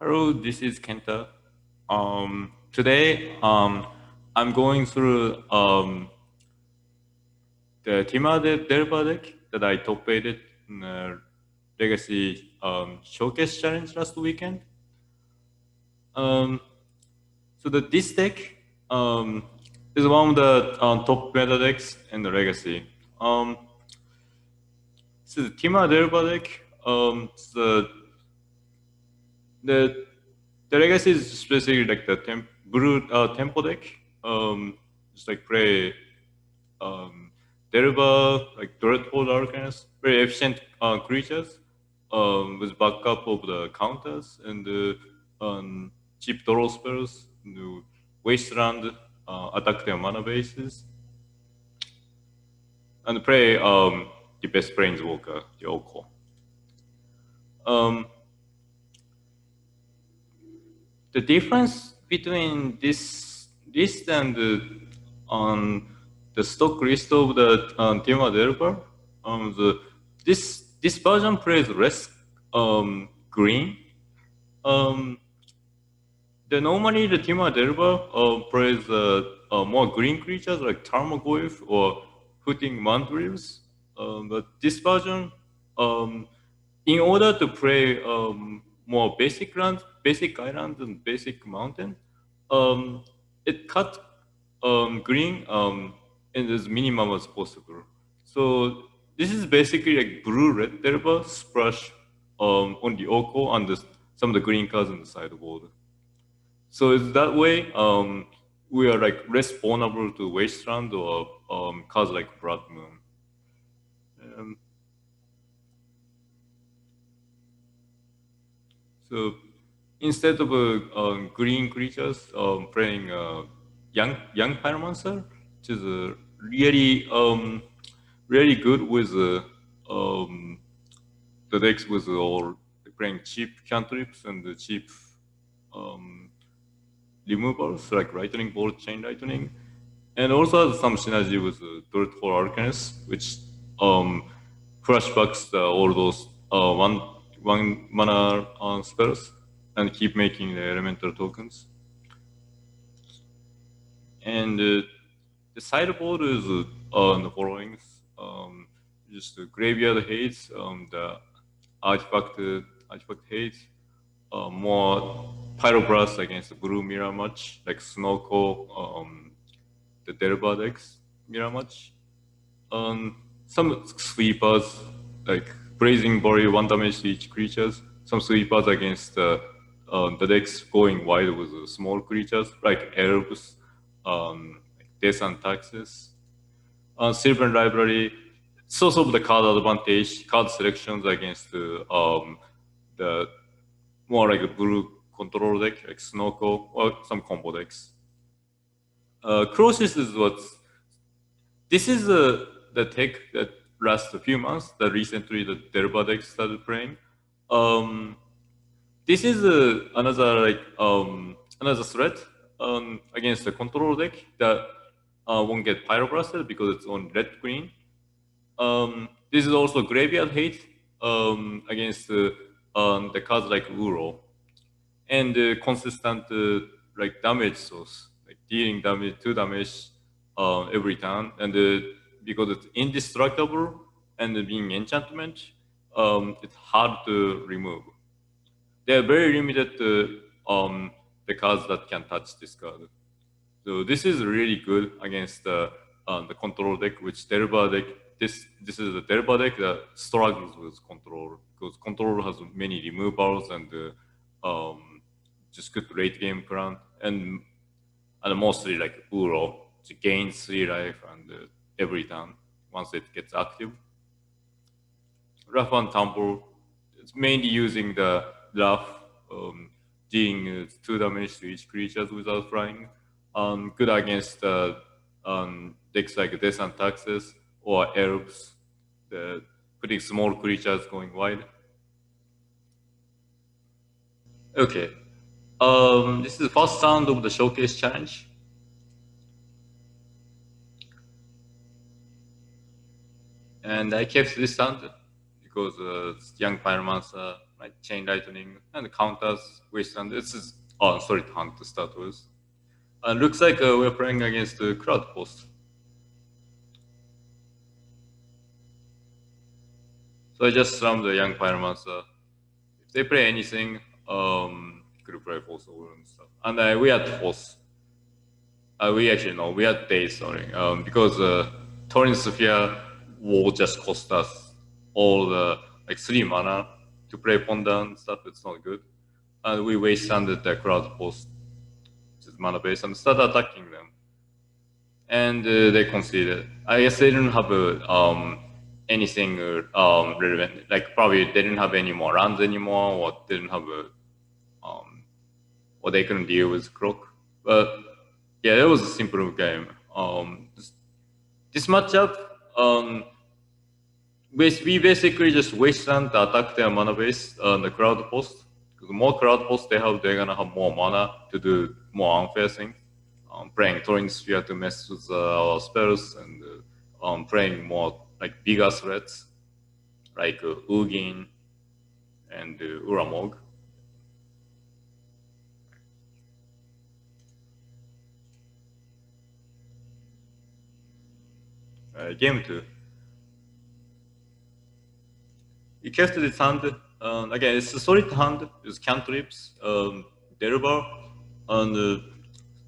Hello, this is Kenta. Today, I'm going through the Temur Delver deck that I top rated in Legacy Showcase Challenge last weekend. Um, this deck um, is one of the top meta decks in the Legacy. Um, so the Temur Delver deck, the the legacy is just basically like the blue tempo deck. Just like play Delver, like Dreadful Arcanist, very efficient creatures with backup of the counters and cheap draw spells, Wasteland, attack their mana bases, and play the best Planeswalker, the Oko. Um, the difference between this list and on the stock list of the Temur Delver, this version plays less green. Um, normally the Temur Delver plays more green creatures like Tarmogoyf or Hooting Mandrills. But this version, um, in order to play more basic land, basic island, and basic mountain, it cut green in as minimum as possible. So this is basically like blue red Delver splash on the Oko and some of the green cards on the sideboard. So it's that way we are like less vulnerable to Wasteland or cards like Blood Moon. Um, so instead of green creatures playing young Pyromancer, which is really really good with the decks with all playing cheap cantrips and the cheap um, removals like Lightning Bolt, Chain Lightning, and also has some synergy with Dirt for Arcanist, which flashbacks all those one mana spells and keep making the elemental tokens. And the sideboard is the following: just the graveyard hates, the artifact hates, more pyroblast against the blue mirror match like Snowco, the Delver decks mirror match. Some sweepers like Blazing Body, 1 damage to each creatures. Some sweepers against the decks going wide with small creatures like elves, like Death and Taxes. Sylvan Library, source of the card advantage, card selections against the more like a blue control deck like Snowco or some combo decks. Crosis is what's this is the tech that lasts a few months that recently the Delver deck started playing. Um, this is another another threat against the control deck that won't get pyroblasted because it's on red green. This is also graveyard hate against the cards like Uro and consistent like damage source, like dealing damage, 2 damage every turn, and because it's indestructible and being enchantment, it's hard to remove. They are very limited to the cards that can touch this card. So this is really good against the control deck, which Delver deck. This is a Delver deck that struggles with control because control has many removals and just good late game plan and mostly like Uro to gain 3 life and every turn once it gets active. Rough and Tumble, it's mainly using the rough, dealing 2 damage to each creature without flying. Good against decks like Death and Taxes or Elves, putting small creatures going wide. Okay. This is the first round of the showcase challenge. And I kept this sound because it's young Pyromancer like chain lightning and counters wasteland. This is sorry, hunt to start with. And looks like we're playing against the crowd post. So I just slammed the young pyromancer. If they play anything, could play force over and stuff. And we had force. We actually know we had days, sorry, because Torin Sophia will just cost us all the like 3 mana to play Bonde and stuff. It's not good, and we wasted the crowd post, which is mana base, and started attacking them, and they conceded. I guess they didn't have anything relevant. Like probably they didn't have any more runs anymore, or didn't have um, or they couldn't deal with Croc. But yeah, it was a simple game. This matchup, we basically just wasteland to attack their mana base on the crowd post. The more crowd posts they have, they're gonna have more mana to do more unfair things. Playing Thorin Sphere to mess with our spells and playing more like bigger threats like Ugin and Uramog. Game 2. You cast this hand. Again, it's a solid hand. It's cantrips, Delver, and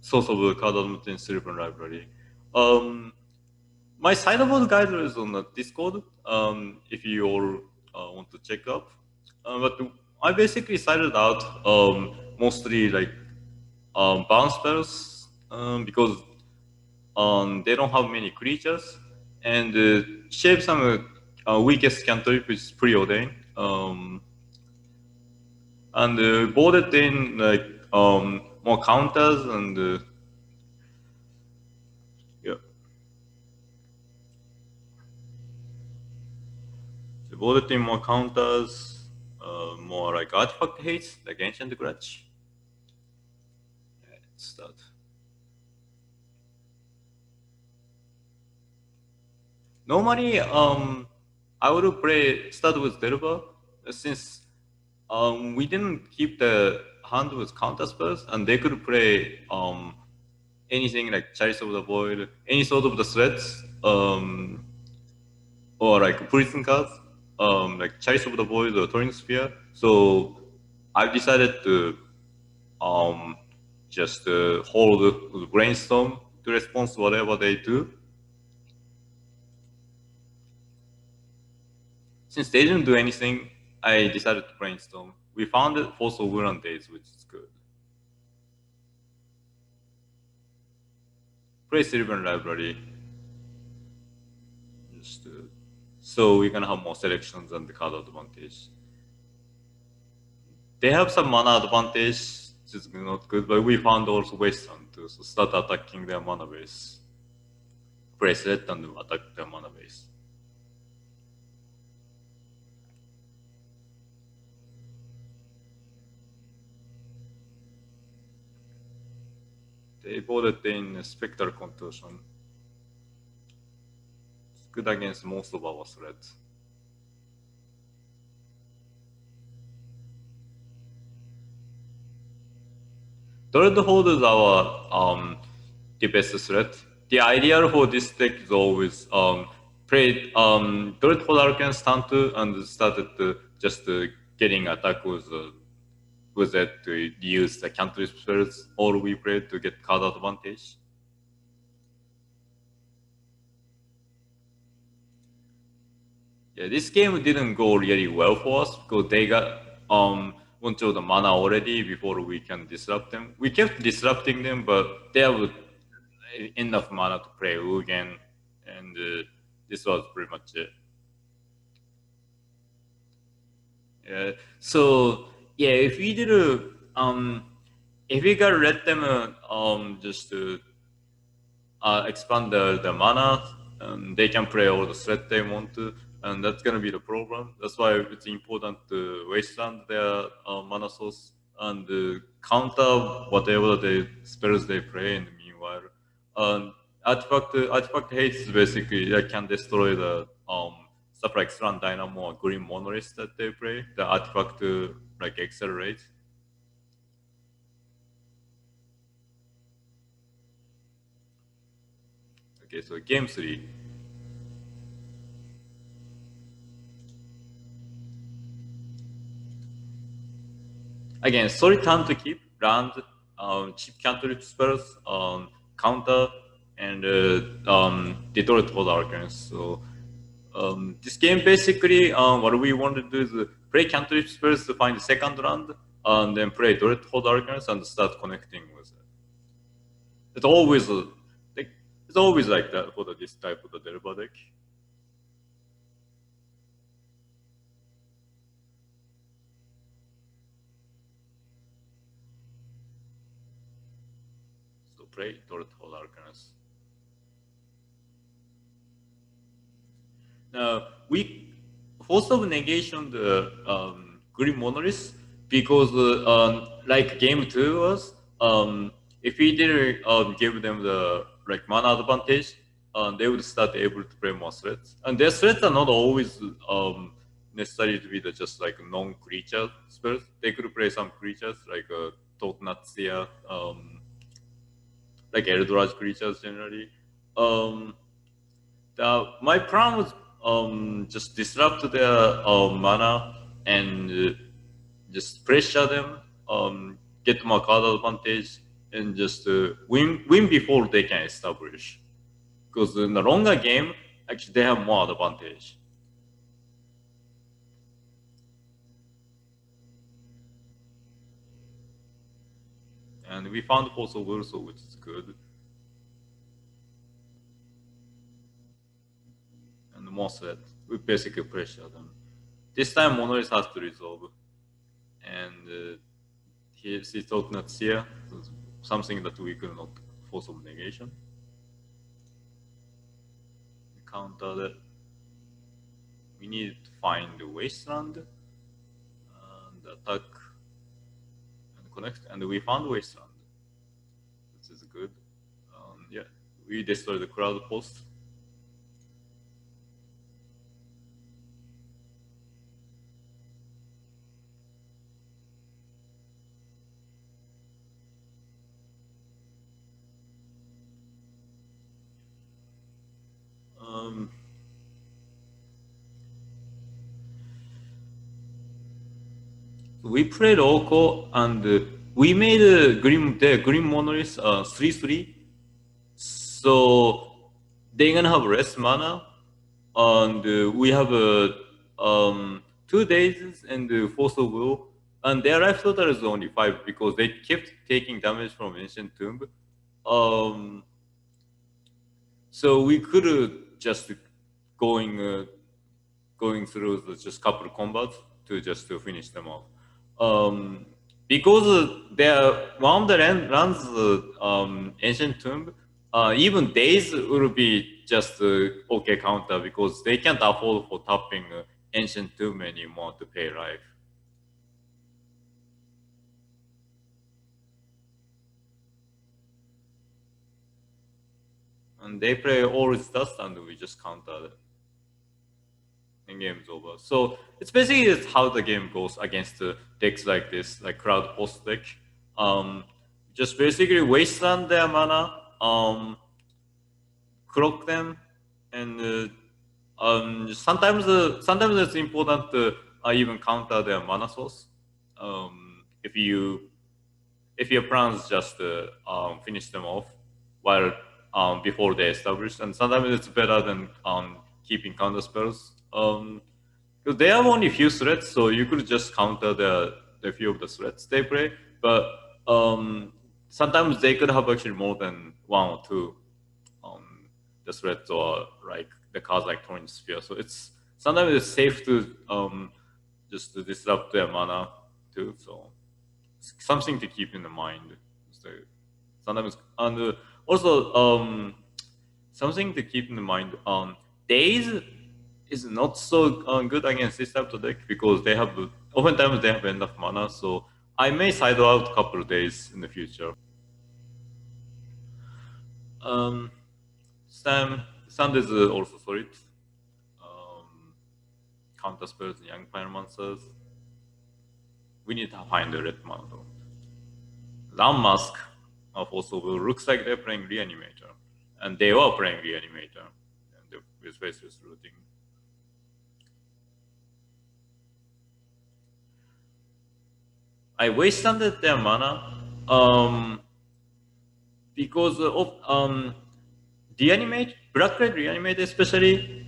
source of card element in Silver Library. My sideboard guide is on the Discord. If you all want to check up, but I basically sided out mostly like bounce spells because they don't have many creatures, and shape some weakest cantrip which is preordained. And boarded in like more counters and yeah. So boarded in more counters, more like artifact hates, like ancient grudge. Yeah, it's that. Normally, I would play start with Delver since we didn't keep the hand with counter spells, and they could play anything like Chalice of the Void, any sort of the threats, or like prison cards, like Chalice of the Void or Turing Sphere. So I've decided to um, just hold the brainstorm to respond to whatever they do. Since they didn't do anything, I decided to brainstorm. We found it Force of Will days, which is good. Play Sylvan Library. Just so we can have more selections and the card advantage. They have some mana advantage, which is not good, but we found also wasteland to so start attacking their mana base. Press it and attack their mana base. They boarded in Spectral Contortion. It's good against most of our threats. Dreadhold is our the best threat. The idea for this deck is always play Dreadhold Arcane stand to and started just getting attack with it to use the cantrip spells or we play to get card advantage. Yeah, this game didn't go really well for us because they got bunch of the mana already before we can disrupt them. We kept disrupting them, but they have enough mana to play again, and this was pretty much it. Yeah. So yeah, if we did if we gotta let them just expand the mana, they can play all the threat they want to, and that's gonna be the problem. That's why it's important to wasteland their mana source and counter whatever the spells they play in the meanwhile. Artifact hates is basically can destroy the stuff like Slan Dynamo or Green Monolith that they play. The artifact like accelerate. Okay, so game three. Again, sorry time to keep, land, cheap cantrip spells, counter, and Detroit Hold Arcans. So this game basically, what we want to do is play cantrip spells to find the second round, and then play Detroit Hold Arcans and start connecting with it. It's always like it's always like that for this type of the Delver deck. So play Detroit Hold Arcans. We force of negation the green monolith because like game two was if we didn't give them the like mana advantage, they would start able to play more threats, and their threats are not always necessary to be the just like non-creature spells. They could play some creatures like Totnatsia, like Eldritch creatures generally. Um, my plan was just disrupt their mana and just pressure them, get more card advantage, and just win before they can establish. Because in the longer game, actually they have more advantage. And we found Force of Will, so which is good. And more threat. We basically pressure them. This time Monolith has to resolve. And he thought not here, something that we could not force of negation. We counter that. We need to find the wasteland and attack and connect, and we found wasteland. This is good. Yeah, we destroyed the crowd post. Um, we played Oko and we made the green monolith 3-3. So they're gonna have less mana, and we have 2 days and force of will, and their life total is only 5 because they kept taking damage from ancient tomb. Um, so we could just going uh, going through the just couple combats to just to finish them off. Because one of the runs ancient tomb, even days will be just okay counter because they can't afford for tapping ancient tomb anymore to pay life. And they play all its dust and we just counter it. And game is over. So it's basically just how the game goes against decks like this, like crowd post deck. Just basically wasteland their mana, clock them, and sometimes it's important to even counter their mana source. If your plans just finish them off while before they establish, and sometimes it's better than keeping counter spells. Because they have only few threats, so you could just counter the few of the threats they play. But sometimes they could have actually more than one or two the threats or like the cards like Torrent Sphere. So it's sometimes it's safe to just to disrupt their mana too. So it's something to keep in the mind. So sometimes and also something to keep in mind. Days is not so good against this type of deck because they have oftentimes they have enough mana. So I may side out a couple of days in the future. Um, Sam is also solid. counter spells and young pyromancers. We need to find the red mana though. Land Mask also looks like they're playing Reanimator. And they are playing Reanimator. And with faceless routing. I wasted their mana because of Reanimate, Black Red Reanimate especially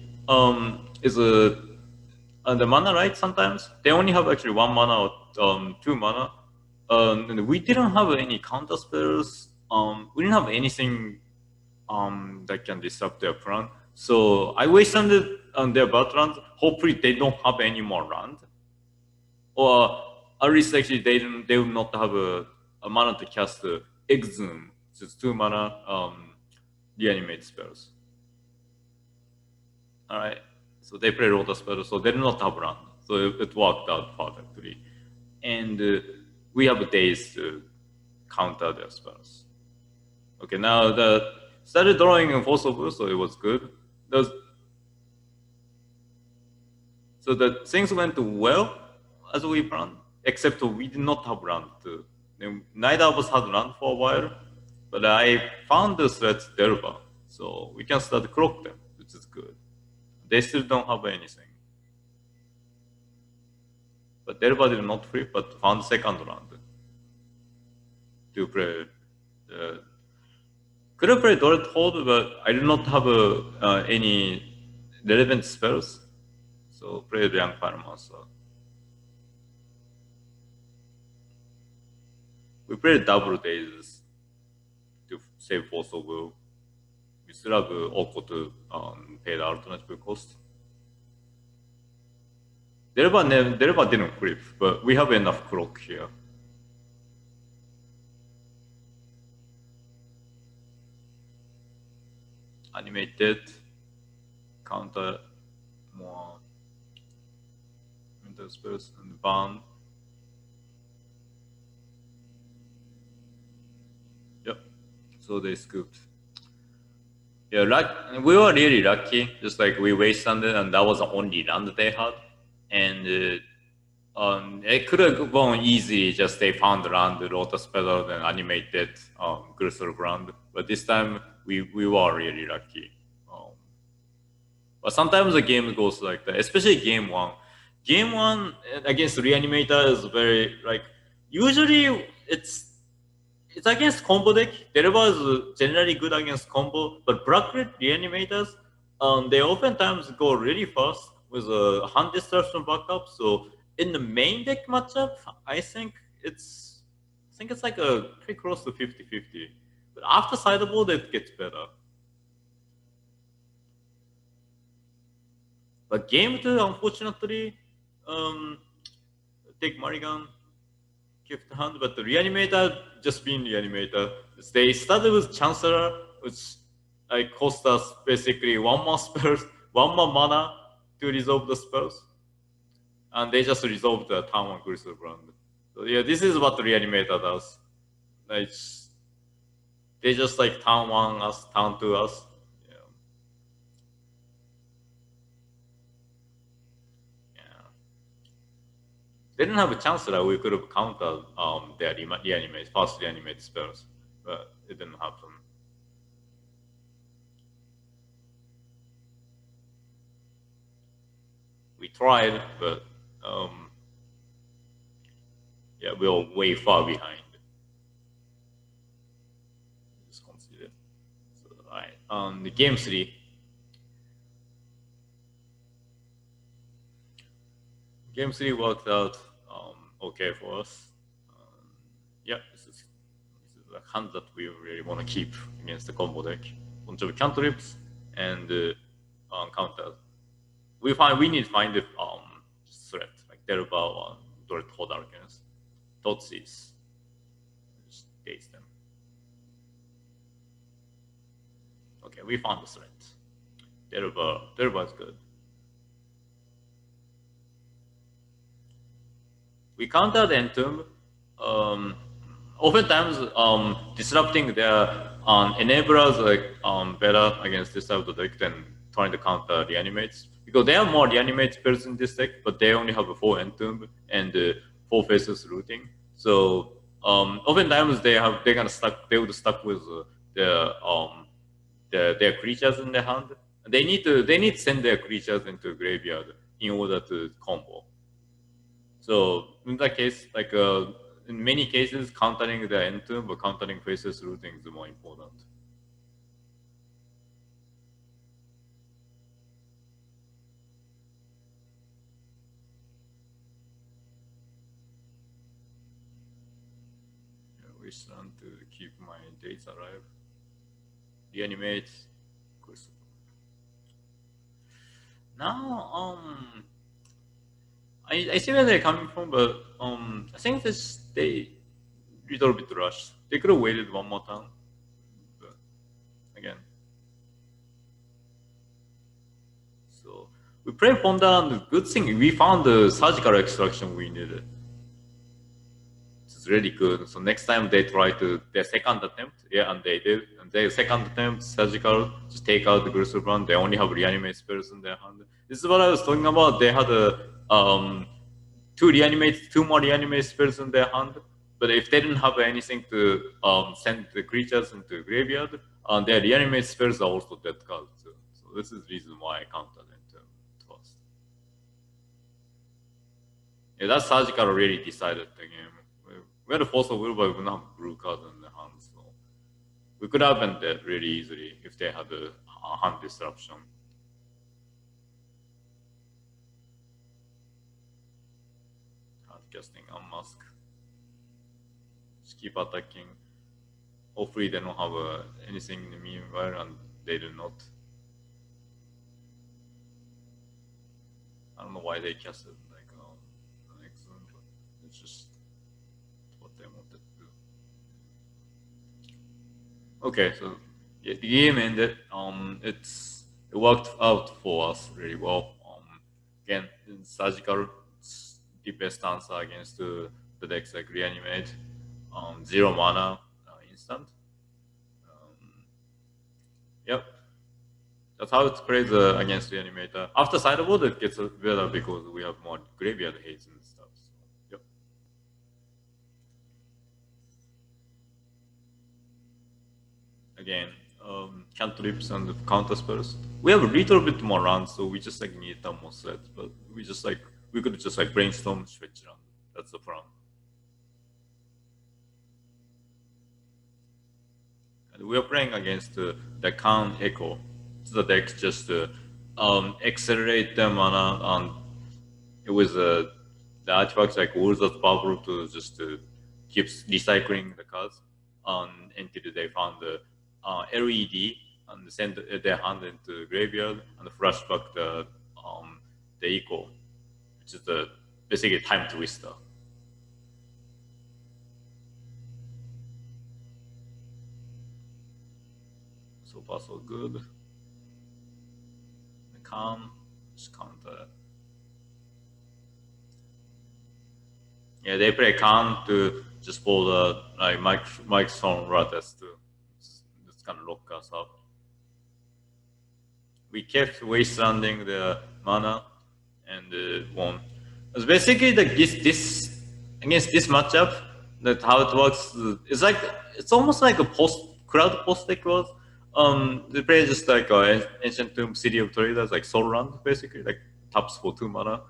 is the mana right sometimes. They only have actually 1 mana or 2 mana. And we didn't have any counter spells. We didn't have anything that can disrupt their plan. So I wasted on their battleground. Hopefully they don't have any more land. Or at least actually they will not have a mana to cast Exhume. So it's 2 mana reanimate spells. Alright. So they play Rota spells, so they do not have land. So it worked out perfectly. And we have days to counter their spells. Okay, now the started drawing in Force of Will, so it was good. So the things went well as we planned, except we did not have land. Neither of us had land for a while, but I found the threats Delver, so we can start to clock them, which is good. They still don't have anything. But Delver did not flip, but found second round to play. Could have played Dorrit Hold, but I did not have any relevant spells, so played Young Pyromancer. We played double days to save Force of Will. We still have Oko to pay the alternative cost. Delver didn't flip, but we have enough clock here. Animated, counter more mental spells and ban. Yep, so they scooped. Yeah, we were really lucky. Just like we wasted it, and that was the only land that they had. And it could have gone easily. Just they found land, Rota Speller, then animated Gristle Ground. But this time we were really lucky. But sometimes the game goes like that, especially game one. Game one against Reanimator is very like usually it's against combo deck. Delver is generally good against combo, but Black Red Reanimators, they oftentimes go really fast with a hand distortion backup. So in the main deck matchup, I think it's like a pretty close to 50-50. But after sideboard, it gets better. But game two, unfortunately, take Marigan, gift hand, but the Reanimator just being Reanimator. They started with Chancellor, which cost us basically 1 more spells, 1 more mana to resolve the spells. And they just resolved the turn 1 Crystal Brand. So yeah, this is what the Reanimator does. They just turn 1 us, turn 2 us. They didn't have a Chancellor, we could have countered their fast reanimate spells, but it didn't happen. We tried, but yeah, we were way far behind. Just consider. So, alright, on the game 3. Game 3 worked out okay for us. Yeah, this is a hand that we really want to keep against the combo deck. Bunch of cantrips and counters. We need to find the threat, like Delver or Dorrit Hold against Totsis. Just daze them. Okay, we found the threat. Delver is good. We countered Entomb. Oftentimes, disrupting their enablers better against this type of deck than trying to counter reanimates. because they have more reanimate spells in this deck, but they only have a 4 Entomb and 4 faces looting. So oftentimes they're gonna stuck they would stuck with their creatures in their hand. They need to send their creatures into graveyard in order to combo. So in that case, like in many cases, countering the Entomb or countering faces looting is more important. Yeah, we want to keep my dates alive. Reanimate. Now, I see where they're coming from, but I think this they little bit rushed. They could have waited one more time, but again. So we played Bonde, and the good thing we found the surgical extraction we needed. It's really good. So next time they try to their second attempt, yeah, and they did. And their second attempt, surgical, just take out the Gristle Brand. They only have reanimate spells in their hand. This is what I was talking about. They had a two more reanimate spells in their hand. But if they didn't have anything to send the creatures into graveyard, their reanimate spells are also dead cards too. So this is the reason why I counted them first. Yeah, that surgical really decided the game. We had a force of will, but we didn't have blue cards in the hand, so we could have been dead really easily if they had a hand disruption. Hard casting unmask. Just keep attacking. Hopefully they don't have anything in the meanwhile, and they do not. I don't know why they casted like an excellent, but it's just what they wanted to do. Okay, so yeah, the game ended. It worked out for us really well. Again, in surgical, it's the best answer against the decks like reanimate, zero mana, instant. Um, yep, that's how it's played against reanimator. After sideboard, it gets better because we have more graveyard hates and stuff. So, yep. Again, cantrips and counter spells. We have a little bit more runs, so we just like need some more sets. But we could just like brainstorm switch run. That's the plan. And we are playing against the Khan Echo. So the deck just accelerate the mana, and it was the artifacts like Wars of Power to just keep recycling the cards until they found the LED and send their hand into graveyard and flashback the echo, which is the basically time twister. So far so good. The calm, just counter. Yeah, they play calm to just pull the like Mike's Stone Rattles to just kind of lock us up. We kept wastelanding the mana and won. It's basically like this against this matchup. That how it works. It's almost like a crowd post deck was. They play just like ancient tomb city of traders like soul run basically like taps for 2 mana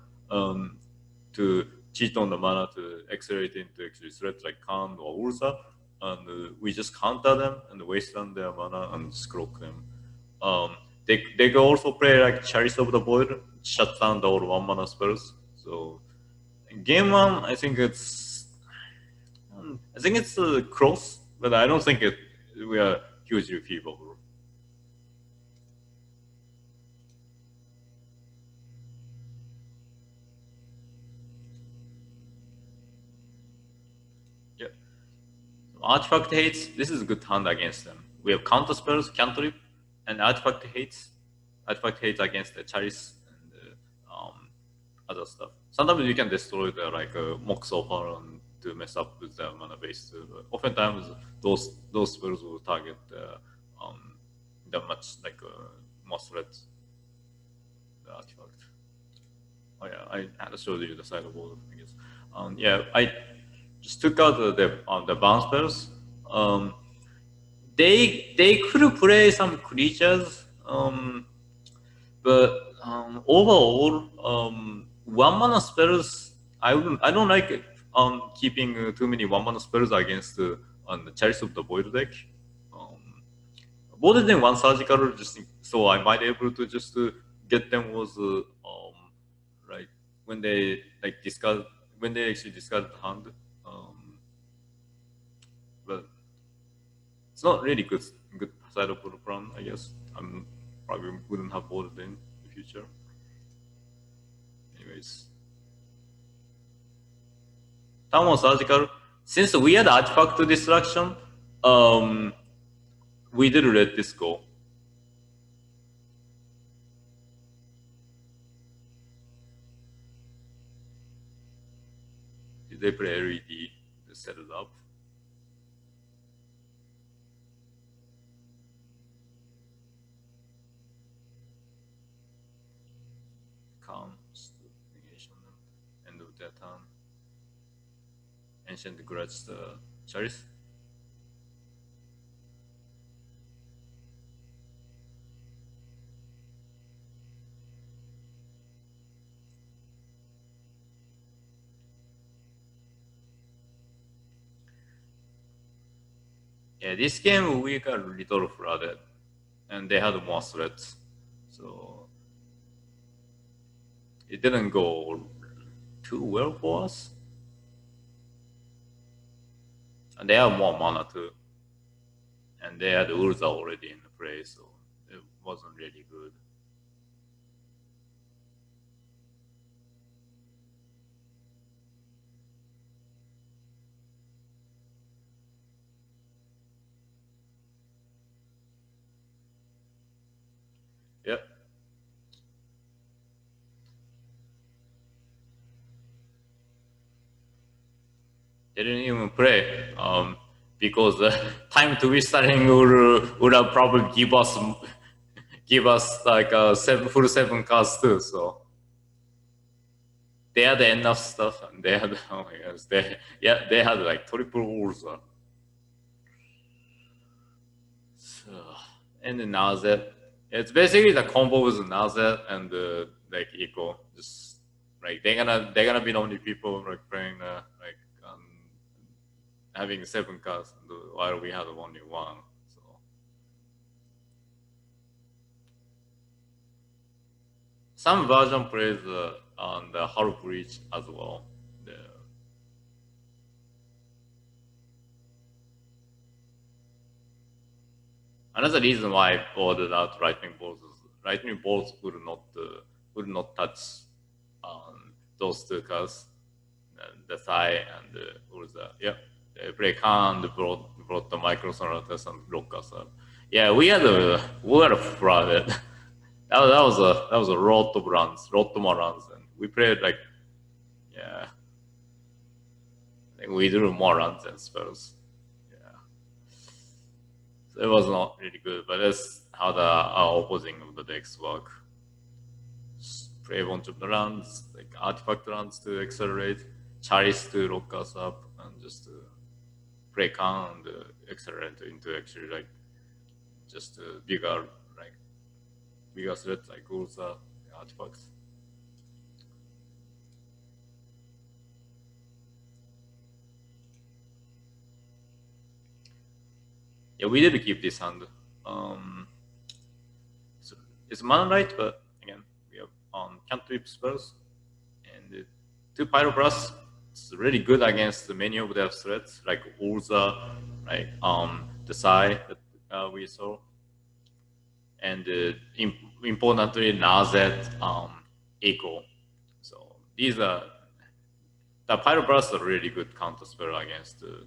to cheat on the mana to accelerate into actually threats like Khan or Ursa, and we just counter them and wasteland their mana and scroll them. They can also play like Chalice of the Void, shut down the all 1 mana spells. So in game one, I think it's close, but I don't think we are hugely feasible. Yeah. So artifact hates. This is a good hand against them. We have counter spells, cantrip, and artifact hates. Artifact hates against the Chalice and other stuff. Sometimes you can destroy the like Mox Opal to mess up with the mana base too. But oftentimes those spells will target the much like more threats. the artifact. Oh yeah, I had showed you the sideboard, I guess. Yeah, I just took out the bounce spells. They could play some creatures, but overall, one mana spells. I don't like keeping too many one mana spells against on the Chalice of the Void deck. Um, More than one surgical, just so I might able to just get them was like when they like discard when they actually discard the hand. Um, but it's not really good side of the plan, I guess. I'm probably wouldn't have bought it in the future. Anyways, Thermal surgical. Since we had artifact destruction, um, we did let this go. Did they play LED to set it up? Comes to negation end of their turn. Ancient grudge the Chalice. Yeah, this game we got a little flooded, and they had more threats, so it didn't go too well for us. And they have more mana too, and they had Urza already in the play, so it wasn't really good. Yep. They didn't even play because the time to restarting would have probably give us like a full seven cards too. So they had enough stuff, and they had oh my gosh, they had like triple Urza. So, and the Nazet, it's basically the combo with Nazet and the like Eco. Just like they're gonna be the only people like playing like having seven cards while we had only one. So some version plays on the Hull Breach as well. The, Another reason why I ordered out lightning bolts is lightning bolts would not touch those two cards, the Thigh and the Urza. Yep, they play Khan, brought the Microsonatus and Blockers up. Yeah, we had a flooded. That was a lot more runs, and we played like yeah, I think we drew more runs than spells. Yeah, so it was not really good, but that's how our opposing of the decks work. Just play a bunch of the runs, like artifact runs to accelerate, Chalice to lock us up, and just play Khan and accelerate into actually like just bigger threats like Urza artifacts. Yeah, we did keep this hand. So it's mana right, but again, we have cantrip spells and two Pyroblast. It's really good against many of their threats, like Urza, like the Sai that we saw, and importantly Nazet, Echo. So these are the Pyroblast are really good counter spell against the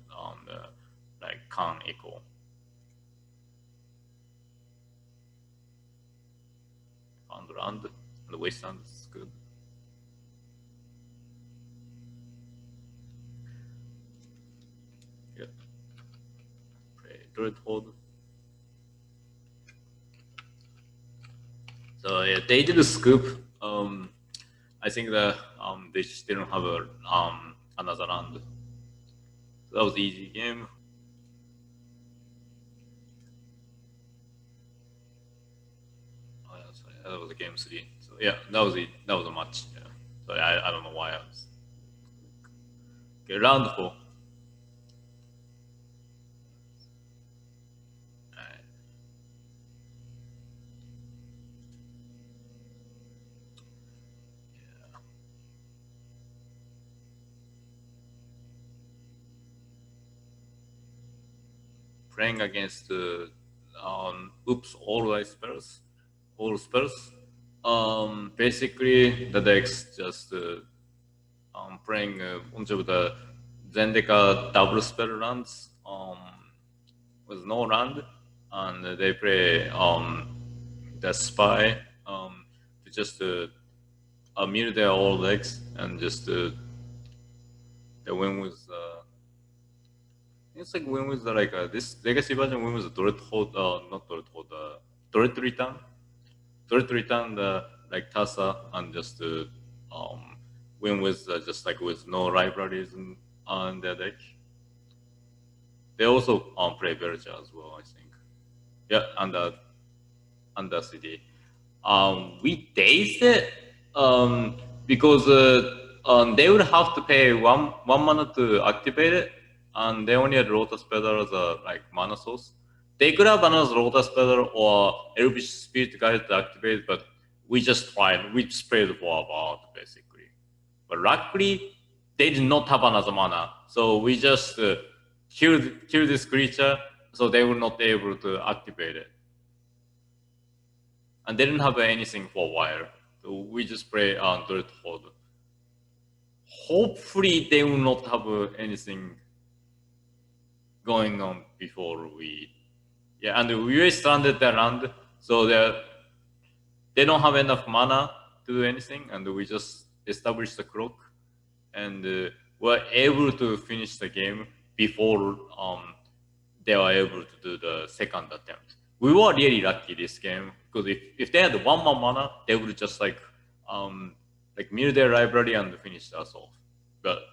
like Khan Echo. On the wasteland is good. Yeah. Druid hold. So yeah, they did a scoop I think that they just didn't have a another round. So that was easy game. Oh, yeah, sorry, that was a game 3. So yeah, that was it. That was a match. Yeah. So I don't know why I was. Okay, round 4. Alright. Yeah. Playing against oops all spells. Basically the decks just playing a bunch of the Zendika double spell runs with no land, and they play the spy to just mirror their all decks and just they win with. It's like win with like this legacy version win with the turret hold, not turret hold, turret return, like Tasa and just win with just like with no libraries on their deck. They also play Verja as well, I think. Yeah, and the city. We dazed it because they would have to pay one mana to activate it, and they only had Lotus Feather as a like mana source. They could have another Lotus Feather or Elvish Spirit Guide to activate, but we just tried. We sprayed for about basically. But luckily, they did not have another mana, so we just killed this creature, so they were not able to activate it, and they didn't have anything for a while. So we just play Dirt Hold. Hopefully, they will not have anything going on before we. Yeah, and we stranded the land, so they don't have enough mana to do anything, and we just established the clock, and we're able to finish the game before they were able to do the second attempt. We were really lucky this game because if they had one more mana, they would just like mirror their library and finish us off. But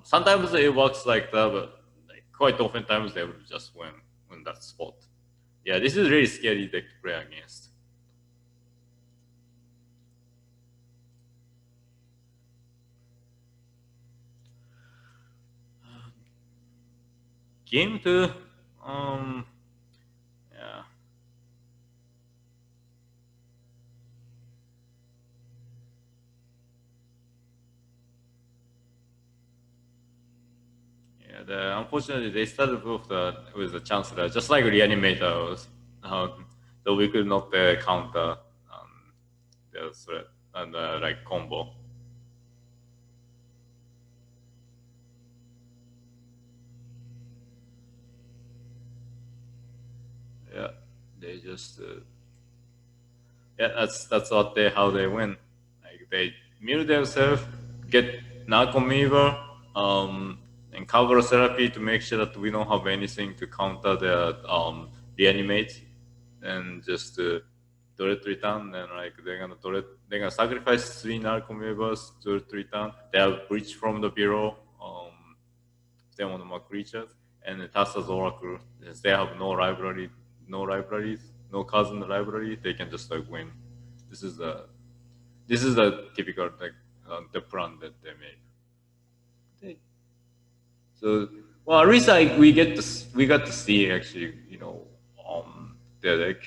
sometimes it works like that, but like, quite often times they would just win that spot. Yeah, this is really scary deck to play against. Game two, yeah. Yeah, unfortunately they started with the Chancellor, just like Reanimator was, so we could not counter their threat and like combo. Yeah, they just yeah, that's what they how they win. Like they mute themselves, get Narcomeaver, and cover therapy to make sure that we don't have anything to counter their reanimate, and just turret return. And like they're gonna sacrifice 3 Narcomeavers to return. They have breach from the bureau. They want more creatures, and Tassa's Oracle, since they have no libraries, no cards in the library, they can just like win. This is the this is the typical like the plan that they make. So well, at least like we got to see actually, their deck.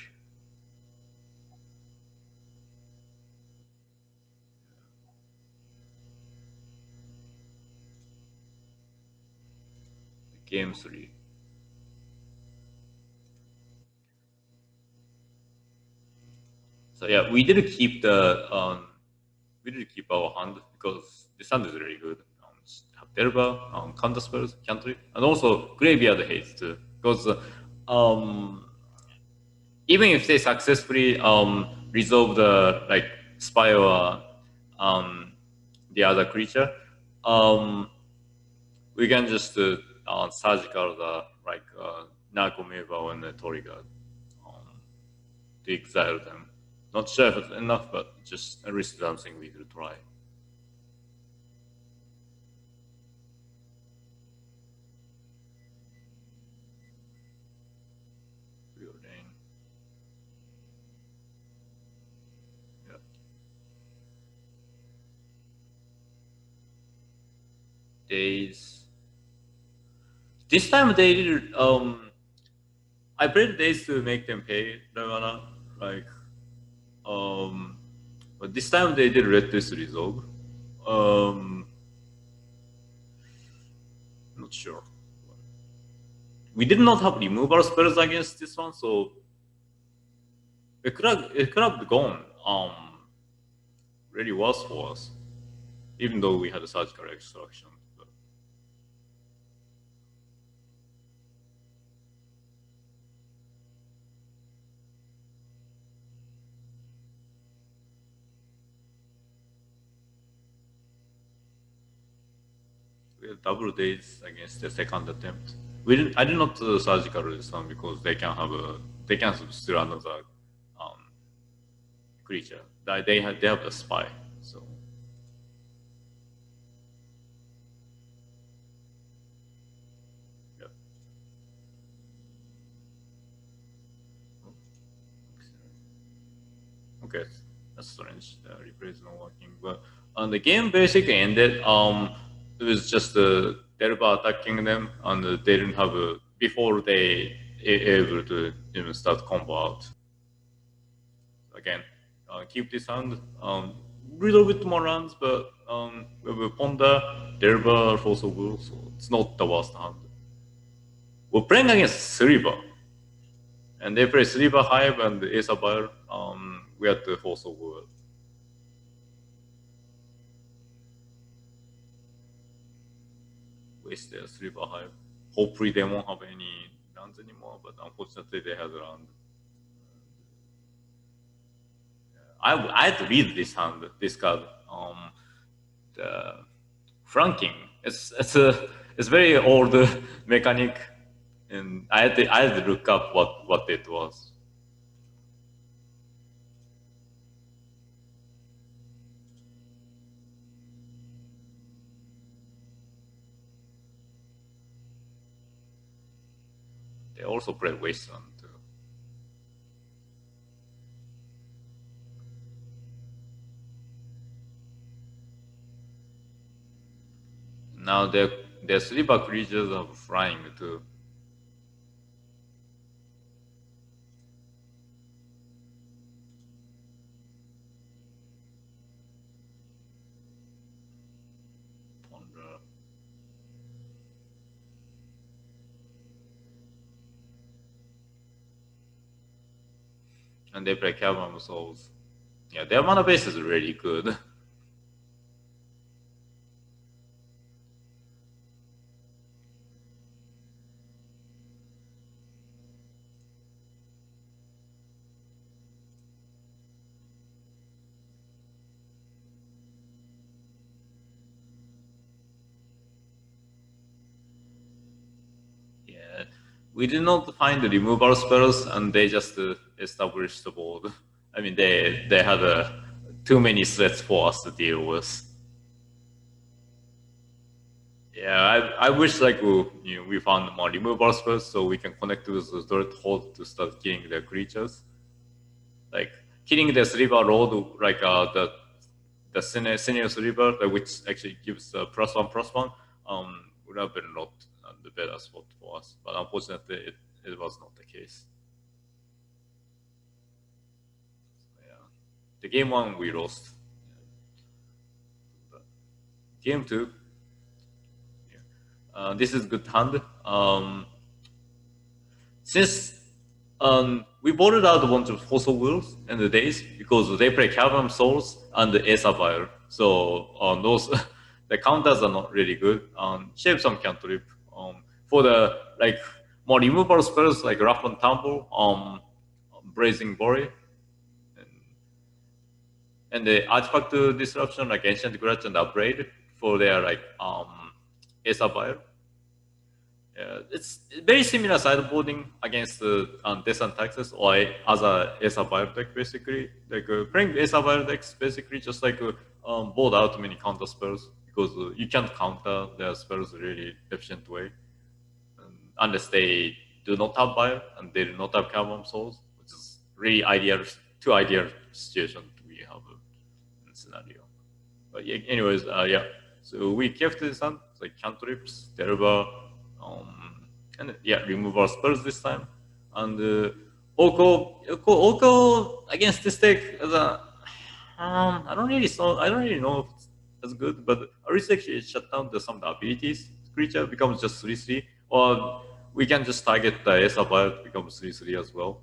Game 3. So yeah, we did keep our hand because this hand is really good. Have Delver, counter spells, cantrip, and also graveyard haste too. Because even if they successfully resolve the like spy or um, the other creature, um, we can just surgical the like Nakomeva and the Torrigan um, to exile them. Not sure if it's enough, but just at least something we could try. Days. This time they did. I played days to make them pay Ravana. Like um, but this time they did Red Twist Resolve. Um, not sure. We did not have removal spells against this one, so it could have gone really worse for us, even though we had a surgical extraction. But we had double days against the second attempt. We didn't. I did not surgical this one because they can still another um, creature. They have a spy. So yeah. Okay, that's strange. The replay is not working. But the game basically ended. It was just Delver attacking them, and they didn't have before they able to even start combo out. Again, keep this hand. Little bit more runs, but with Bonde, Delver, Force of Will, so it's not the worst hand. We're playing against Silver, and they play Silver Hive and Ace of Fire. We had the Force of Will. Waste their Silver Hive. Hopefully they won't have any runs anymore, but unfortunately they had a run. I had to read this hand, this card. The flanking. It's very old mechanic, and I had to look up what it was. They also play Wasteland too. Now their sleeper creatures are flying too. Ponder. And they play Cavern Souls. Yeah, their mana base is really good. Yeah, we did not find the removal spells, and they just established the board. I mean, they had too many threats for us to deal with. Yeah, I wish like we found more removal spells so we can connect with the dirt hole to start killing the creatures. Like killing the River Road, like the Senior's River, which actually gives +1/+1, would have been a lot the better spot for us. But unfortunately, it was not the case. Yeah, the game one we lost. But game two, yeah. This is good hand. Since we voted out a bunch of fossil wheels in the days because they play Cavern Souls and the Ace Sapphire. So those the counters are not really good. Shape some cantrip. For the like more removable spells like Rough and Tumble, Blazing Bori, and, and the Artifact Disruption like Ancient Grudge and Upgrade for their like Ace Sapphire. It's very similar sideboarding against Death and Taxes or other Esa Bio deck basically. Like playing Esa Bio decks basically just like board out many counter spells because you can't counter their spells really efficient way unless they do not have Bio and they do not have Cavern Souls, which is really two ideal situations we have in scenario. But yeah, anyways, yeah. So we kept this on. like cantrips, Delver, and yeah, remove our spells this time. And Oko against this deck as a I don't really know if it's as good, but Arisek shut down some of the abilities. Creature becomes just 3/3, or we can just target the Esa Bio to become 3/3 as well.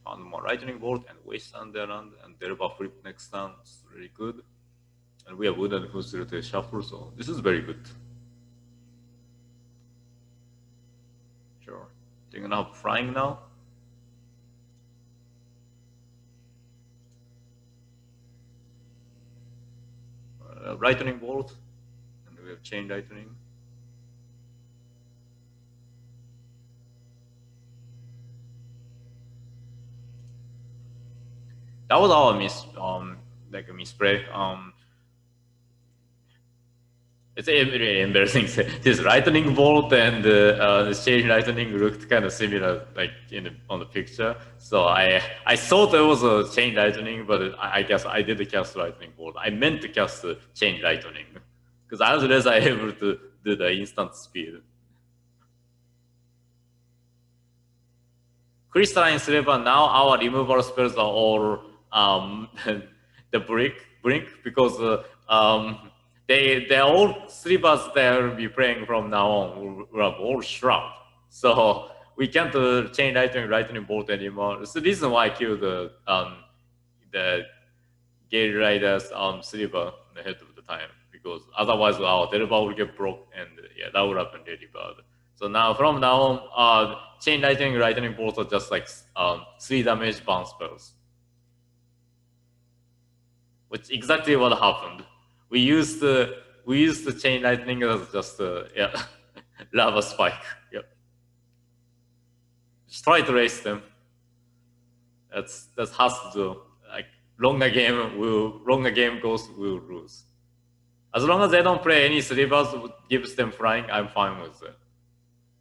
Found more lightning bolt and wasteland around, and Derba flip next turn. It's really good. And we have wooden who's to shuffle, so this is very good. Sure. They're gonna have flying now. Lightning bolt, and we have chain lightning. That was our like a misplay. It's really embarrassing. This lightning bolt and the chain lightning looked kind of similar, like on the picture. So I thought it was a chain lightning, but I guess I did cast lightning bolt. I meant to cast the chain lightning because I was less able to do the instant speed. Crystalline Silver, now our removal spells are all the brink because they're all slivers that will be playing from now on will have all shrub. So we can't chain lightning bolt anymore. It's the reason why I killed the Gale Riders Silver ahead of the time because otherwise our Delva will get broke and yeah, that would happen really bad. So now from now on, chain lightning bolts are just like 3 damage bounce spells, which exactly what happened. We used the chain lightning as just yeah lava spike. Yep. Just try to race them. That's has to do. Like longer game goes, we'll lose. As long as they don't play any slivers gives them flying, I'm fine with it.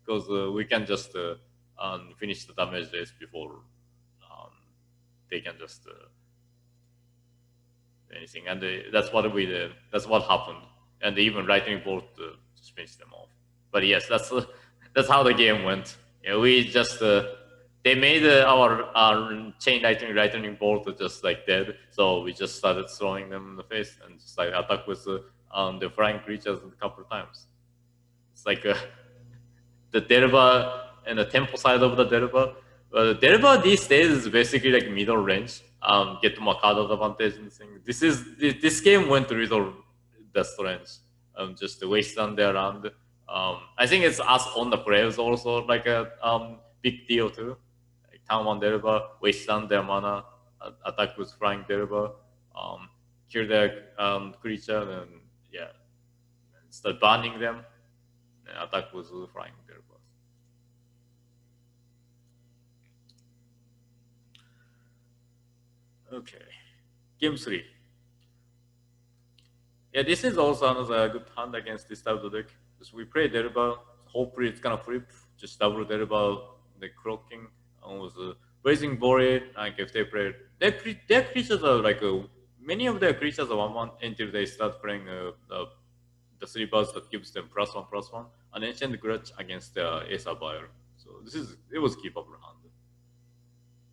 Because we can just finish the damage race before they can just anything. And that's what we did. That's what happened. And even lightning bolt just finished them off. But yes, that's how the game went. Yeah, we just they made our chain lightning bolt just like dead. So we just started throwing them in the face and just like attack with the flying creatures a couple of times. It's like the Delva and the tempo side of the Delva. Delva these days is basically like middle range. Get more card advantage and thing. This game went to middle that's range. Just the wasteland there around. I think it's us on the players also like a big deal too. Like Town 1 Delva, wasteland their mana, attack with flying Delva, kill their creature, and yeah, start banning them. Attack with flying Delva. Okay, game 3. Yeah, this is also another good hand against this type of deck. Because we play Derba, hopefully it's gonna flip, just double Derba, the Croaking, and with the Blazing Bore, like if they play, their creatures are like, many of their creatures are 1/1 until they start playing the 3 bars that gives them +1/+1, and Ancient Grudge against Asa Buyer. So it was keepable hand.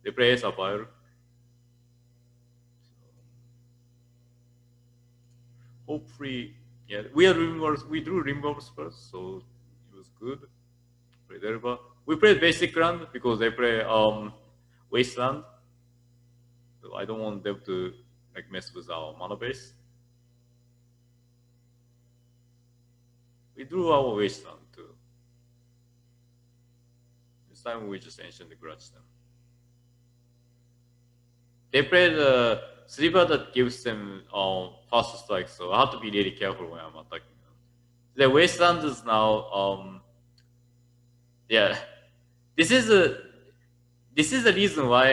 They play Asa Buyer. Hopefully, yeah, we drew removals first, so it was good. Play Derba. We played basic land because they play wasteland. So I don't want them to like mess with our mana base. We drew our wasteland too. This time we just ancient grudge them. They play the sliver that gives them fast strike, so I have to be really careful when I'm attacking them. The wasteland is now yeah. This is a this is the reason why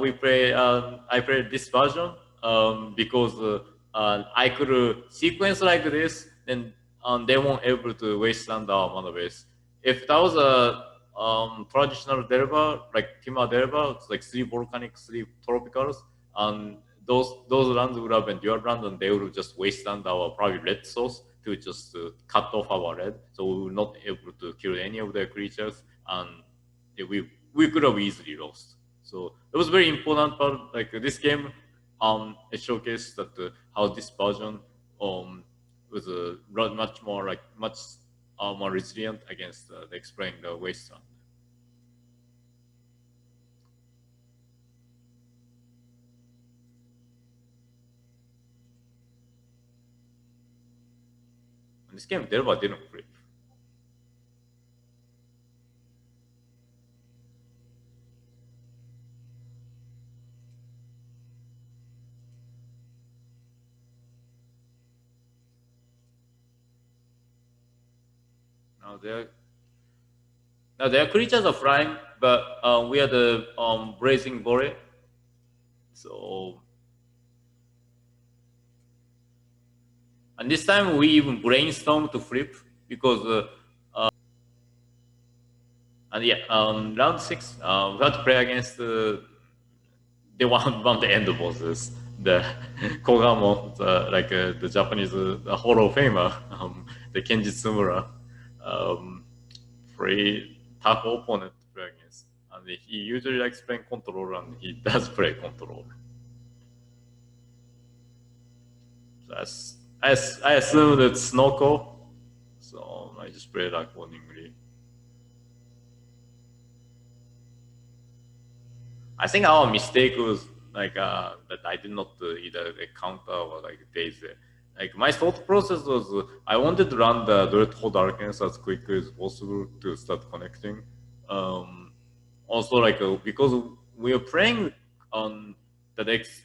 we play. I play this version because I could sequence like this, then they won't able to wasteland our mana base. If that was a traditional Delver, like Timur Delver, it's like three volcanic, three tropicals, and those lands would have been dual land, and they would just wasteland our probably red source to just cut off our red, so we were not able to kill any of their creatures, and we could have easily lost. So it was very important part. Like this game, it showcased that how this version um was much more like much more resilient against the exploring the wasteland. And this game, Delva didn't flip. Now their creatures are flying, but we are the blazing body. So and this time we even brainstorm to flip because and yeah, round six, we had to play against one the end bosses, the Kogamo, the Japanese Hall of Famer, the Kenji Tsumura, um, pretty tough opponent to play against, and he usually likes playing control, and he does play control. So I assume that's Snoko, so I just played accordingly. I think our mistake was that I did not either counter or like days. Like my thought process was I wanted to run the Dirt Hole Darkness as quickly as possible to start connecting. Um, Also, because we are playing on the decks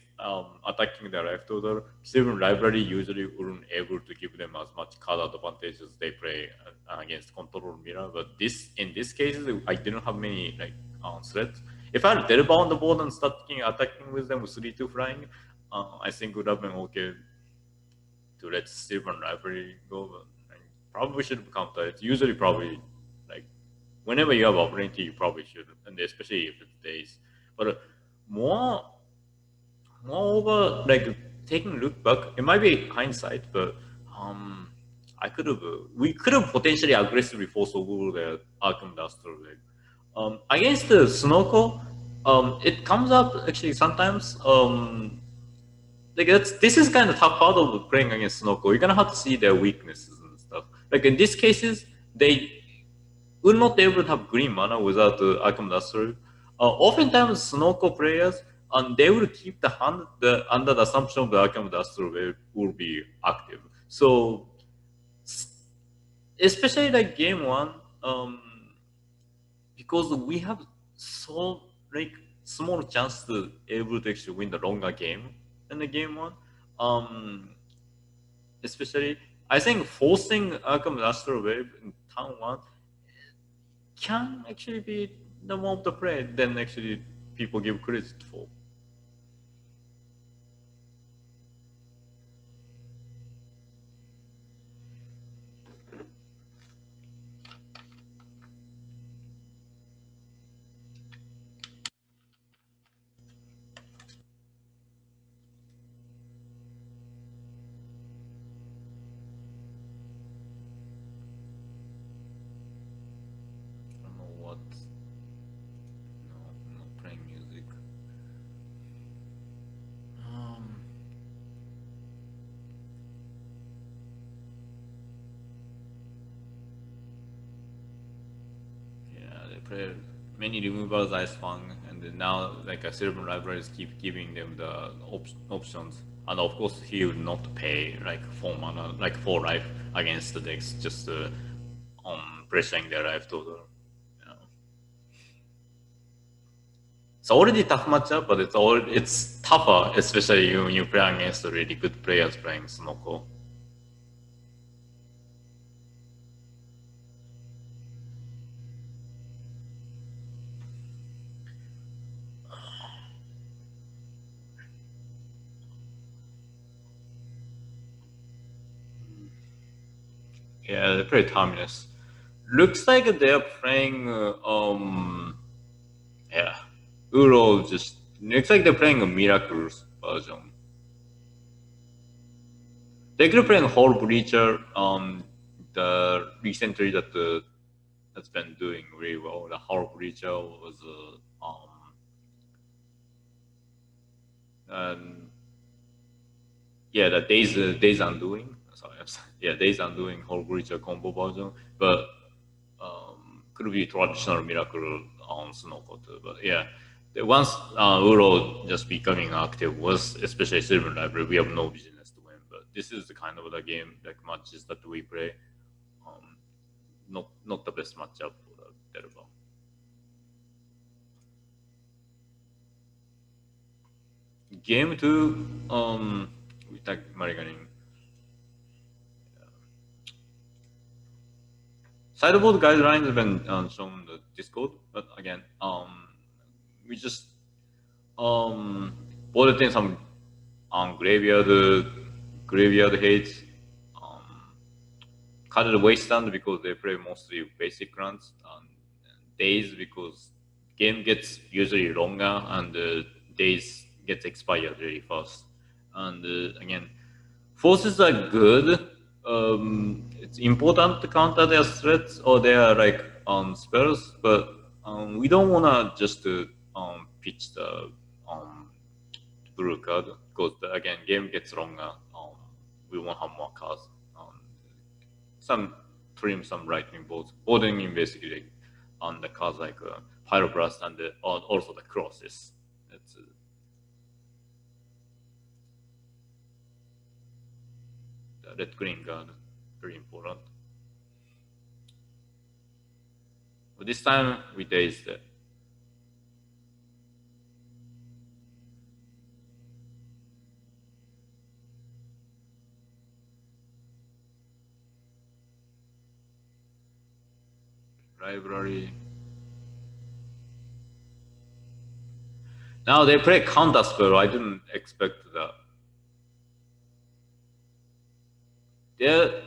attacking the left order, Steven Library usually weren't able to give them as much card advantage as they play against Control Mirror. But this in this case, I didn't have many threats. If I had Delva on the board and started attacking with them with 3-2 flying, I think it would have been okay to let Steven Library go. But I probably should have countered it. Usually, probably like whenever you have opportunity, you probably should, and especially if it's days. But more, moreover, like taking a look back, it might be hindsight, but um, I could have, we could have potentially aggressively forced over the Arkham Duster leg. Against the Snowco, it comes up actually sometimes. This is kind of tough part of playing against Snowco. You're gonna have to see their weaknesses and stuff. Like in these cases, they will not able to have green mana without the Arkham Duster. Oftentimes, Snowco players and they will keep the hand under the assumption the Arkham Duster will be active. So, especially like game one, because we have so like small chance to able to actually win the longer game in the game one. Um, Especially, I think forcing Arkham Duster Wave in turn one can actually be the more of the play than actually people give credit for. I don't know what. No, I'm not playing music. Um, yeah, they play many removals I swung, and then now like a Silver libraries keep giving them the options. And of course, he would not pay like 4 mana, like 4 life against the decks, just pressuring their life total. You know. It's already tough matchup, but it's tougher, especially when you play against really good players playing Snoko. Yeah, they play Terminus. Looks like they're playing. Yeah, Uro just looks like they're playing a Miracles version. They could play Whole Breacher. The recently that that's been doing really well. The Whole Breacher was um, yeah, the Days Undoing. Sorry, yeah, Days Undoing Whole Breacher combo version, but could be traditional Miracle on Snowco too. But yeah, once Uro just becoming active was especially Silver Library, we have no business to win. But this is the kind of the game like matches that we play. Um, not the best matchup for the Delver. Game two, with like Mariganin. Sideboard guidelines have been shown on the Discord, but again, we just bulletin some graveyard hates, carded wasteland because they play mostly basic runs, and days because game gets usually longer and days gets expired really fast. And again, forces are good. It's important to counter their threats or their like spells, but we don't wanna just pitch the um, blue card because again game gets longer. We want to have more cards. Some trim, some lightning bolts, boarding in basically on the cards like pyroblast and also the crosses. That's the red green card, very important. But this time we dazed the library. Now they play counter spell. I didn't expect that. They're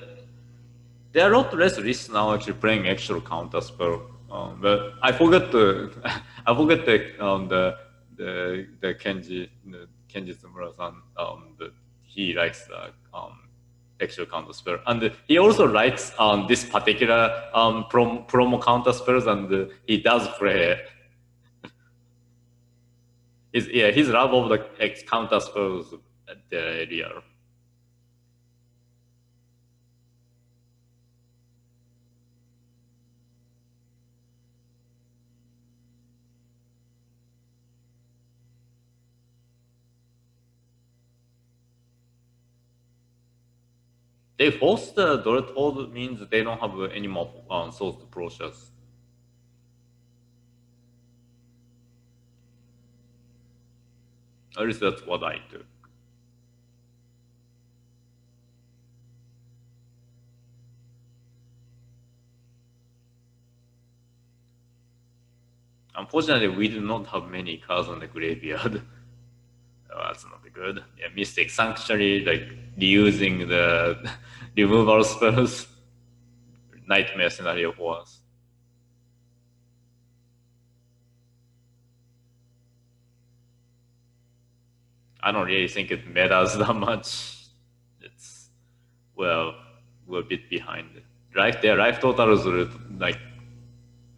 they're a lot less risk now actually playing actual counter spell. But I forgot the I forgot the Kenji Tsumura-san. That he likes the actual counter spell, and he also likes this particular promo counter spells, and he does play. His love of the counter spells at the area. They force the Dorot hold means they don't have any more souls to process. At least that's what I do. Unfortunately, we do not have many cards on the graveyard. Oh, that's not good. Yeah, Mystic Sanctuary, like reusing the removal spells. Nightmare scenario for us. I don't really think it matters that much. It's well, we're a bit behind. Life totals are like,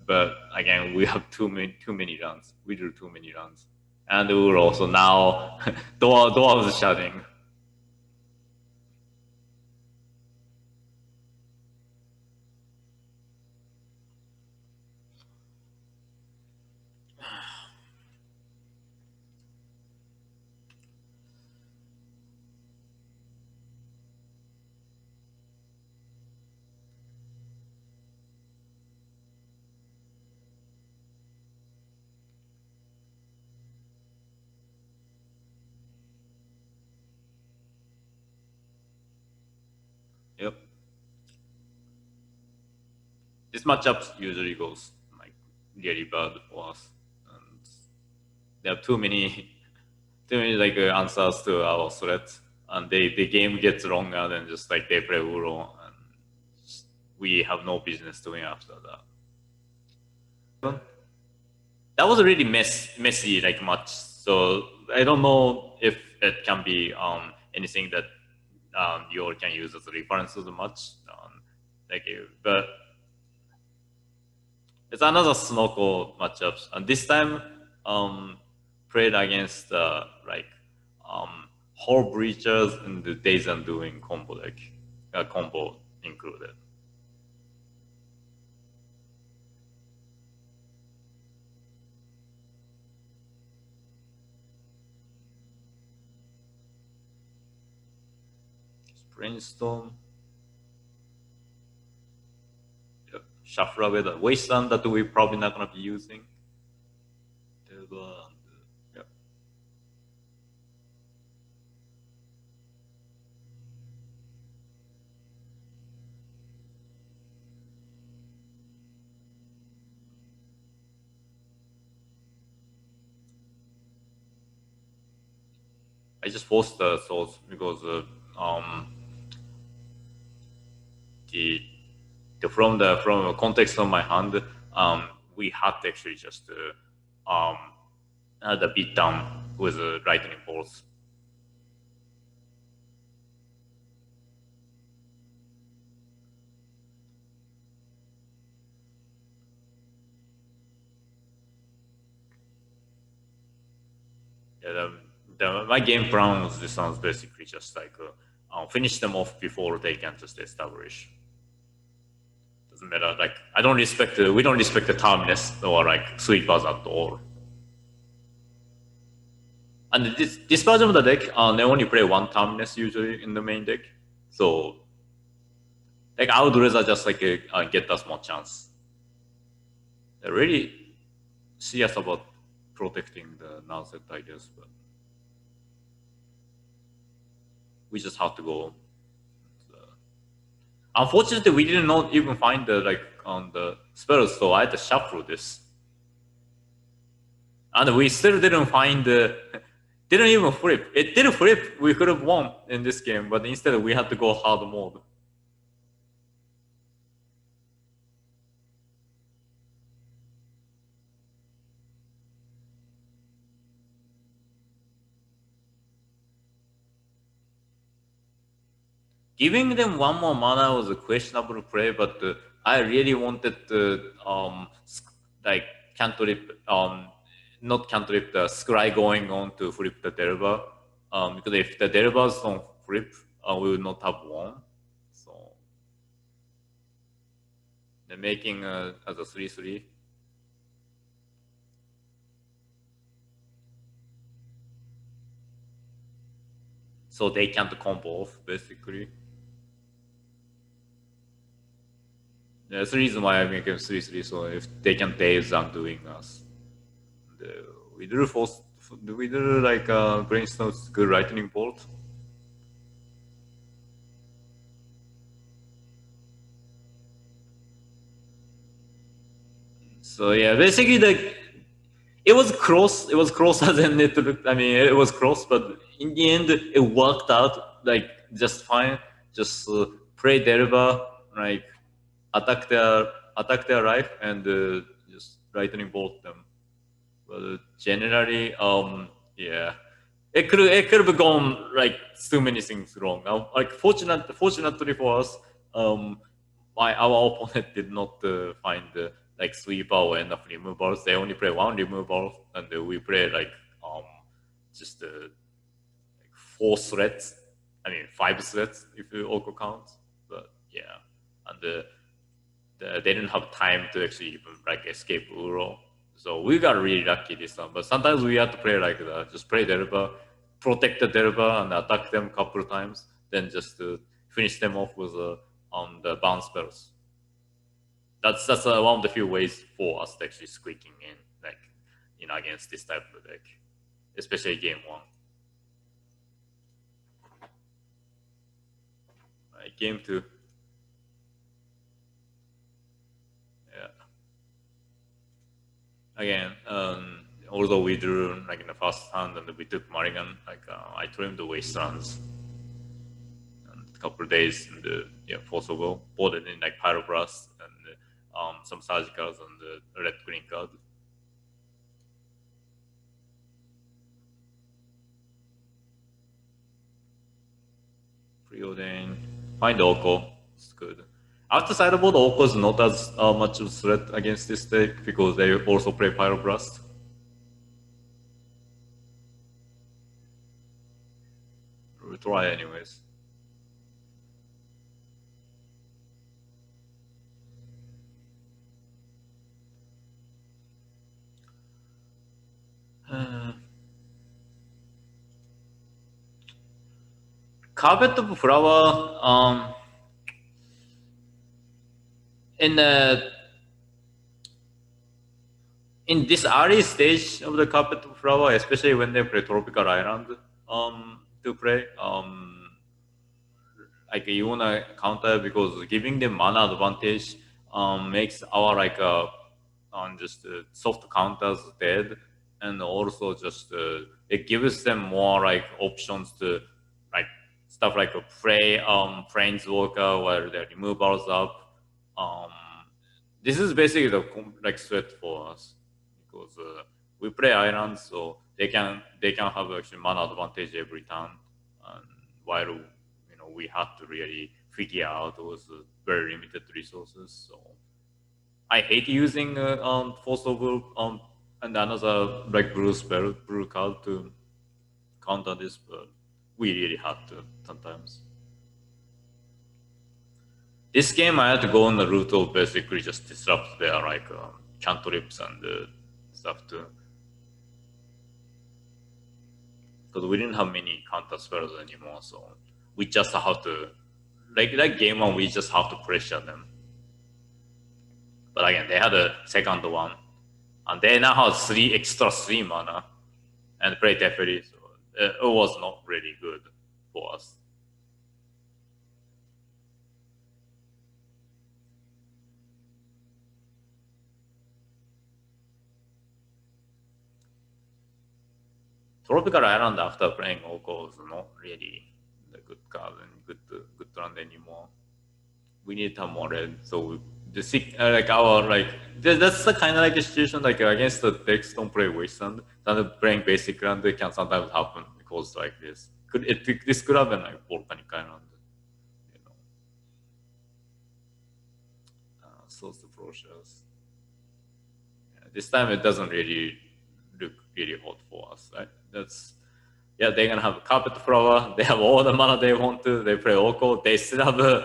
but again, we have too many runs. We do too many runs, and we're also now doors shutting. Yep. This matchup usually goes like really bad for us, and there are too many, too many like answers to our threats, and the game gets longer than just like they play Uro, and we have no business doing after that. That was a really messy like match. So I don't know if it can be anything that you all can use as a reference to the match. But it's another Snoko matchups, and this time played against whole breachers and the Days Undoing combo deck, combo included. Brainstorm. Yep. Shuffle away the wasteland that we're probably not gonna be using. Yep. I just forced the souls because from the context of my hand, we had to actually just the beat down with lightning bolts. Yeah, my game plan was this sounds basically just like finish them off before they can just establish. Doesn't matter. Like I don't respect we don't respect the terminus or like sweepers at all. And this version of the deck, they only play one terminus usually in the main deck. So like I would rather just like get that small chance. They're really serious about protecting the non-set, I guess, but we just have to go. Unfortunately, we did not even find the like on the spells, so I had to shuffle this, and we still didn't find the. Didn't even flip. It didn't flip. We could have won in this game, but instead we had to go hard mode. Giving them one more mana was a questionable play, but I really wanted to like cantrip, not cantrip, the scry going on to flip the Delver. Because if the Delvers don't flip, we would not have won. So they're making as a 3/3. So they can't combo off basically. That's the reason why I make them 3/3. So if they can Dave's Undoing us, we drew force. We drew like Brainstorm's good lightning bolt. So yeah, basically it was close. It was closer than it looked. I mean, it was close, but in the end, it worked out like just fine. Just play Delver, like attack their life, and just lightning bolt them. But generally, yeah, it could have gone like too many things wrong. Like fortunately for us, our opponent did not find like sweeper or enough removals. They only play one removal, and we play like just like 4 threats. I mean 5 threats if you also count. But yeah, and they didn't have time to actually even like escape Uro. So we got really lucky this time. But sometimes we have to play like that. Just play Delver, protect the Delver, and attack them a couple of times. Then just to finish them off with the bounce spells. That's one of the few ways for us to actually squeaking in, like against this type of deck, especially game one. Right, game two. Yeah. Again, although we drew like in the first hand and we took Mulligan, like I trimmed the wastelands. And couple of days in the forcible, both in like pyroblast and some surgicals and the red green card. Preordain. Find Oko. It's good. After sideboard, Oko is not as much of a threat against this deck because they also play pyroblast. We'll try anyways. Carpet of Flower, in the in this early stage of the Carpet of Flower, especially when they play Tropical Island, to play, like you wanna counter because giving them mana advantage makes our like just soft counters dead, and also just it gives them more like options to like stuff like a play Planeswalker where their removals up. Um, this is basically the like threat for us because we play islands, so they can have actually mana advantage every turn, and while we had to really figure out those very limited resources. So I hate using Force of Will and another like blue card to counter this, but we really had to sometimes. This game I had to go on the route of basically just disrupt their like cantrips and stuff too, because we didn't have many counter spells anymore. So we just have to like game one. We just have to pressure them. But again, they had a second one, and they now have three mana and play Teferi, so it was not really good for us. Tropical Island after playing Oko is not really the good card and good round anymore. We need to have more red, so the like our like that's the kind of like a situation like against the decks don't play wasteland. Then playing basic land it can sometimes happen because like this. This could have been like volcanic island, you know. Source the process. Yeah, this time it doesn't really look really hot for us, right? That's they're gonna have a carpet flower. They have all the mana they want to. They play Oko. They still have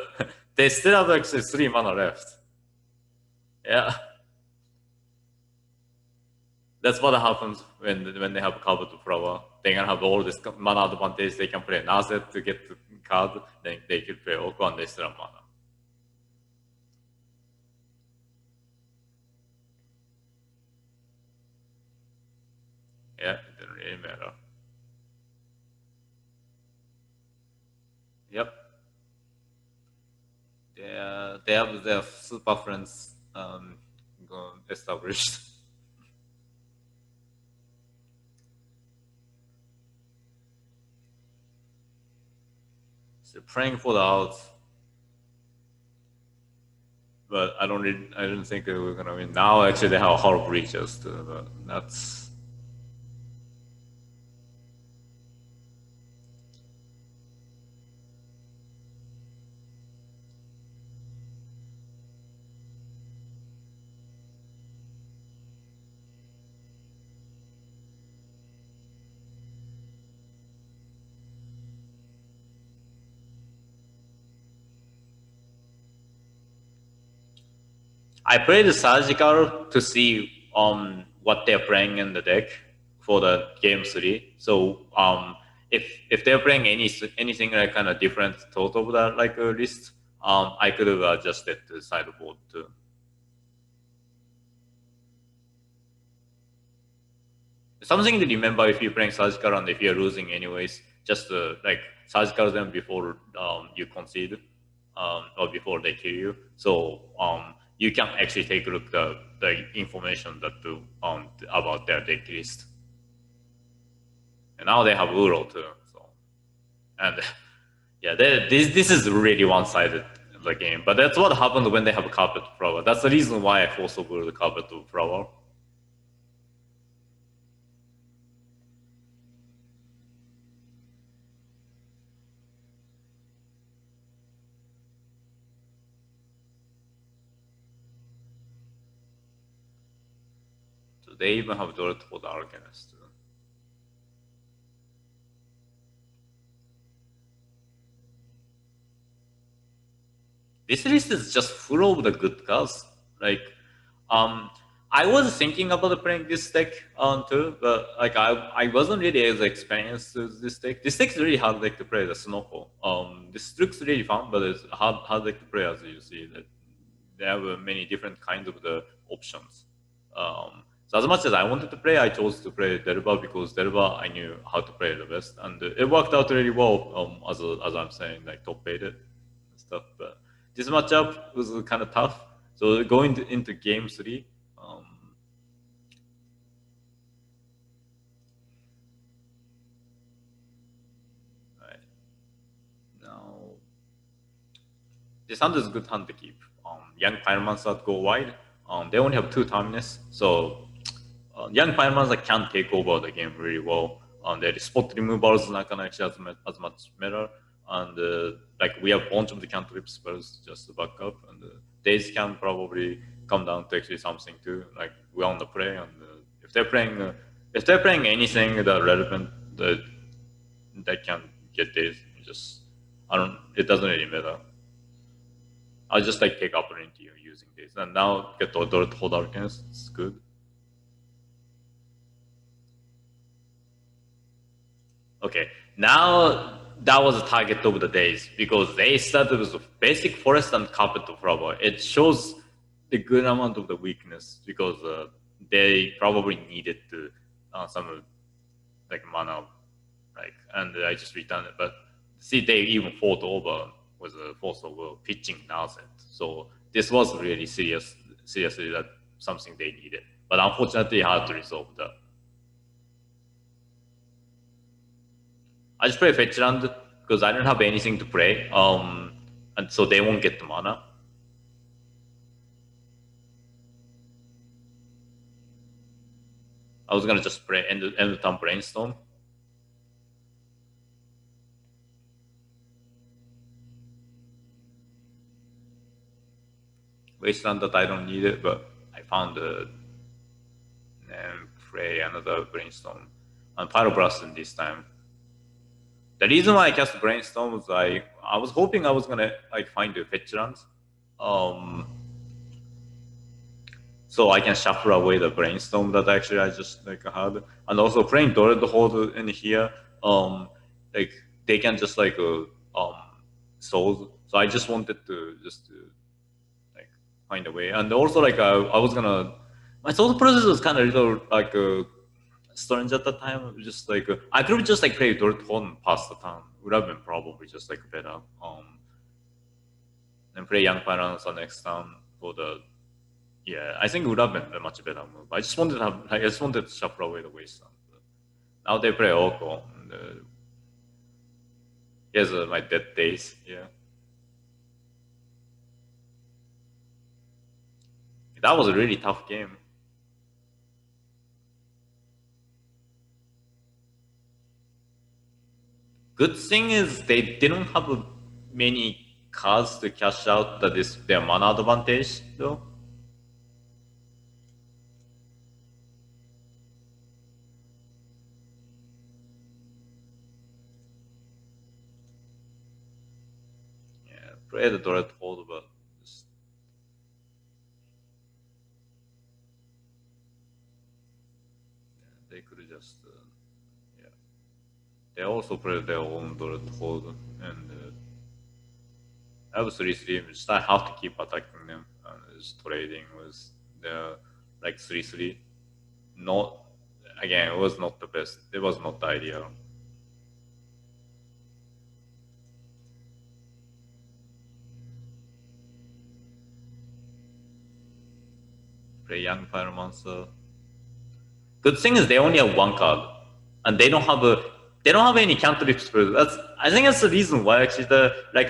they still have actually 3 mana left. Yeah, that's what happens when they have a carpet flower. They're gonna have all this mana advantage. They can play an asset to get the card. Then they can play Oko and they still have mana. Yeah, it doesn't really matter. Yep. They have their super friends established. So praying for the outs, but I didn't think they were gonna win. Now actually they have horrible breaches too, but that's. I played the surgical to see what they're playing in the deck for the game 3. So if they're playing anything like kind of different out of that like list, I could have adjusted the sideboard too. Something to remember if you're playing surgical and if you're losing anyways, just like surgical them before you concede or before they kill you. So you can actually take a look the information that about their deck list. And now they have Uro too. So and Yeah, this is really one-sided the game, but that's what happens when they have a carpet flower. That's the reason why I force over the carpet flower. So they even have dirt for the alchemist. This list is just full of the good cards. Like, um, I was thinking about playing this deck too, but like I wasn't really as experienced with this deck. This deck is really hard deck to play the Snowfall. This looks really fun, but it's hard deck to play as you see that they have many different kinds of the options. So as much as I wanted to play, I chose to play Delver because Delver I knew how to play the best, and it worked out really well. As I'm saying, like top eight and stuff. But this matchup was kind of tough. So going into game three, right now this hand is a good hand to keep. Young Pyromans that go wide, they only have two terminus, so young Pyromans that can take over the game really well. Their spot removal is not gonna actually as much matter, and like we have a bunch of the cantrip spells just to back up, and days can probably come down to actually something too. Like we're on the play, and if they're playing anything that relevant that can get days, just I don't. It doesn't really matter. I'll just like take opportunity using this. And now get the Dirt Hold Arcans. It's good. Okay, now that was the target of the days because they started with basic forest and carpet of rubber. It shows the good amount of the weakness because they probably needed to some like mana, like, and I just returned it. But see, they even fought over with a force over pitching Narset. So this was really seriously that something they needed. But unfortunately, hard to resolve that. I just play fetch land because I don't have anything to play. And so they won't get the mana. I was gonna just play end of turn brainstorm. Wasteland that I don't need it, but I found it and play another brainstorm and pyroblast this time. The reason why I cast brainstorm was I was hoping I was gonna like find the fetch lands, um, so I can shuffle away the brainstorm that actually I just like had, and also playing Dorad Hold in here, like they can just like souls. So I just wanted to just like find a way, and also like I was gonna my soul process was kind of little like strange at the time. Just like I could have just like played Dirt Horn past the time. Would have been probably just like better. And play Young Finance on next time for the yeah. I think it would have been a much better move. I just wanted to have I just wanted to shuffle away the wasteland. Now they play Oko. And, here's my dead days. Yeah, that was a really tough game. Good thing is they didn't have many cards to cash out that is their mana advantage though. Yeah, play the Dorette Hold, but just, yeah, they could have just yeah. They also play their own Dorette Hold and I have 3-3. Just I have to keep attacking them and just trading with the like 3-3. Not again, it was not the best. It was not the ideal. Play Young Pyromancer. Good thing is they only have one card, and they don't have a they don't have any cantrip spells. I think that's the reason why actually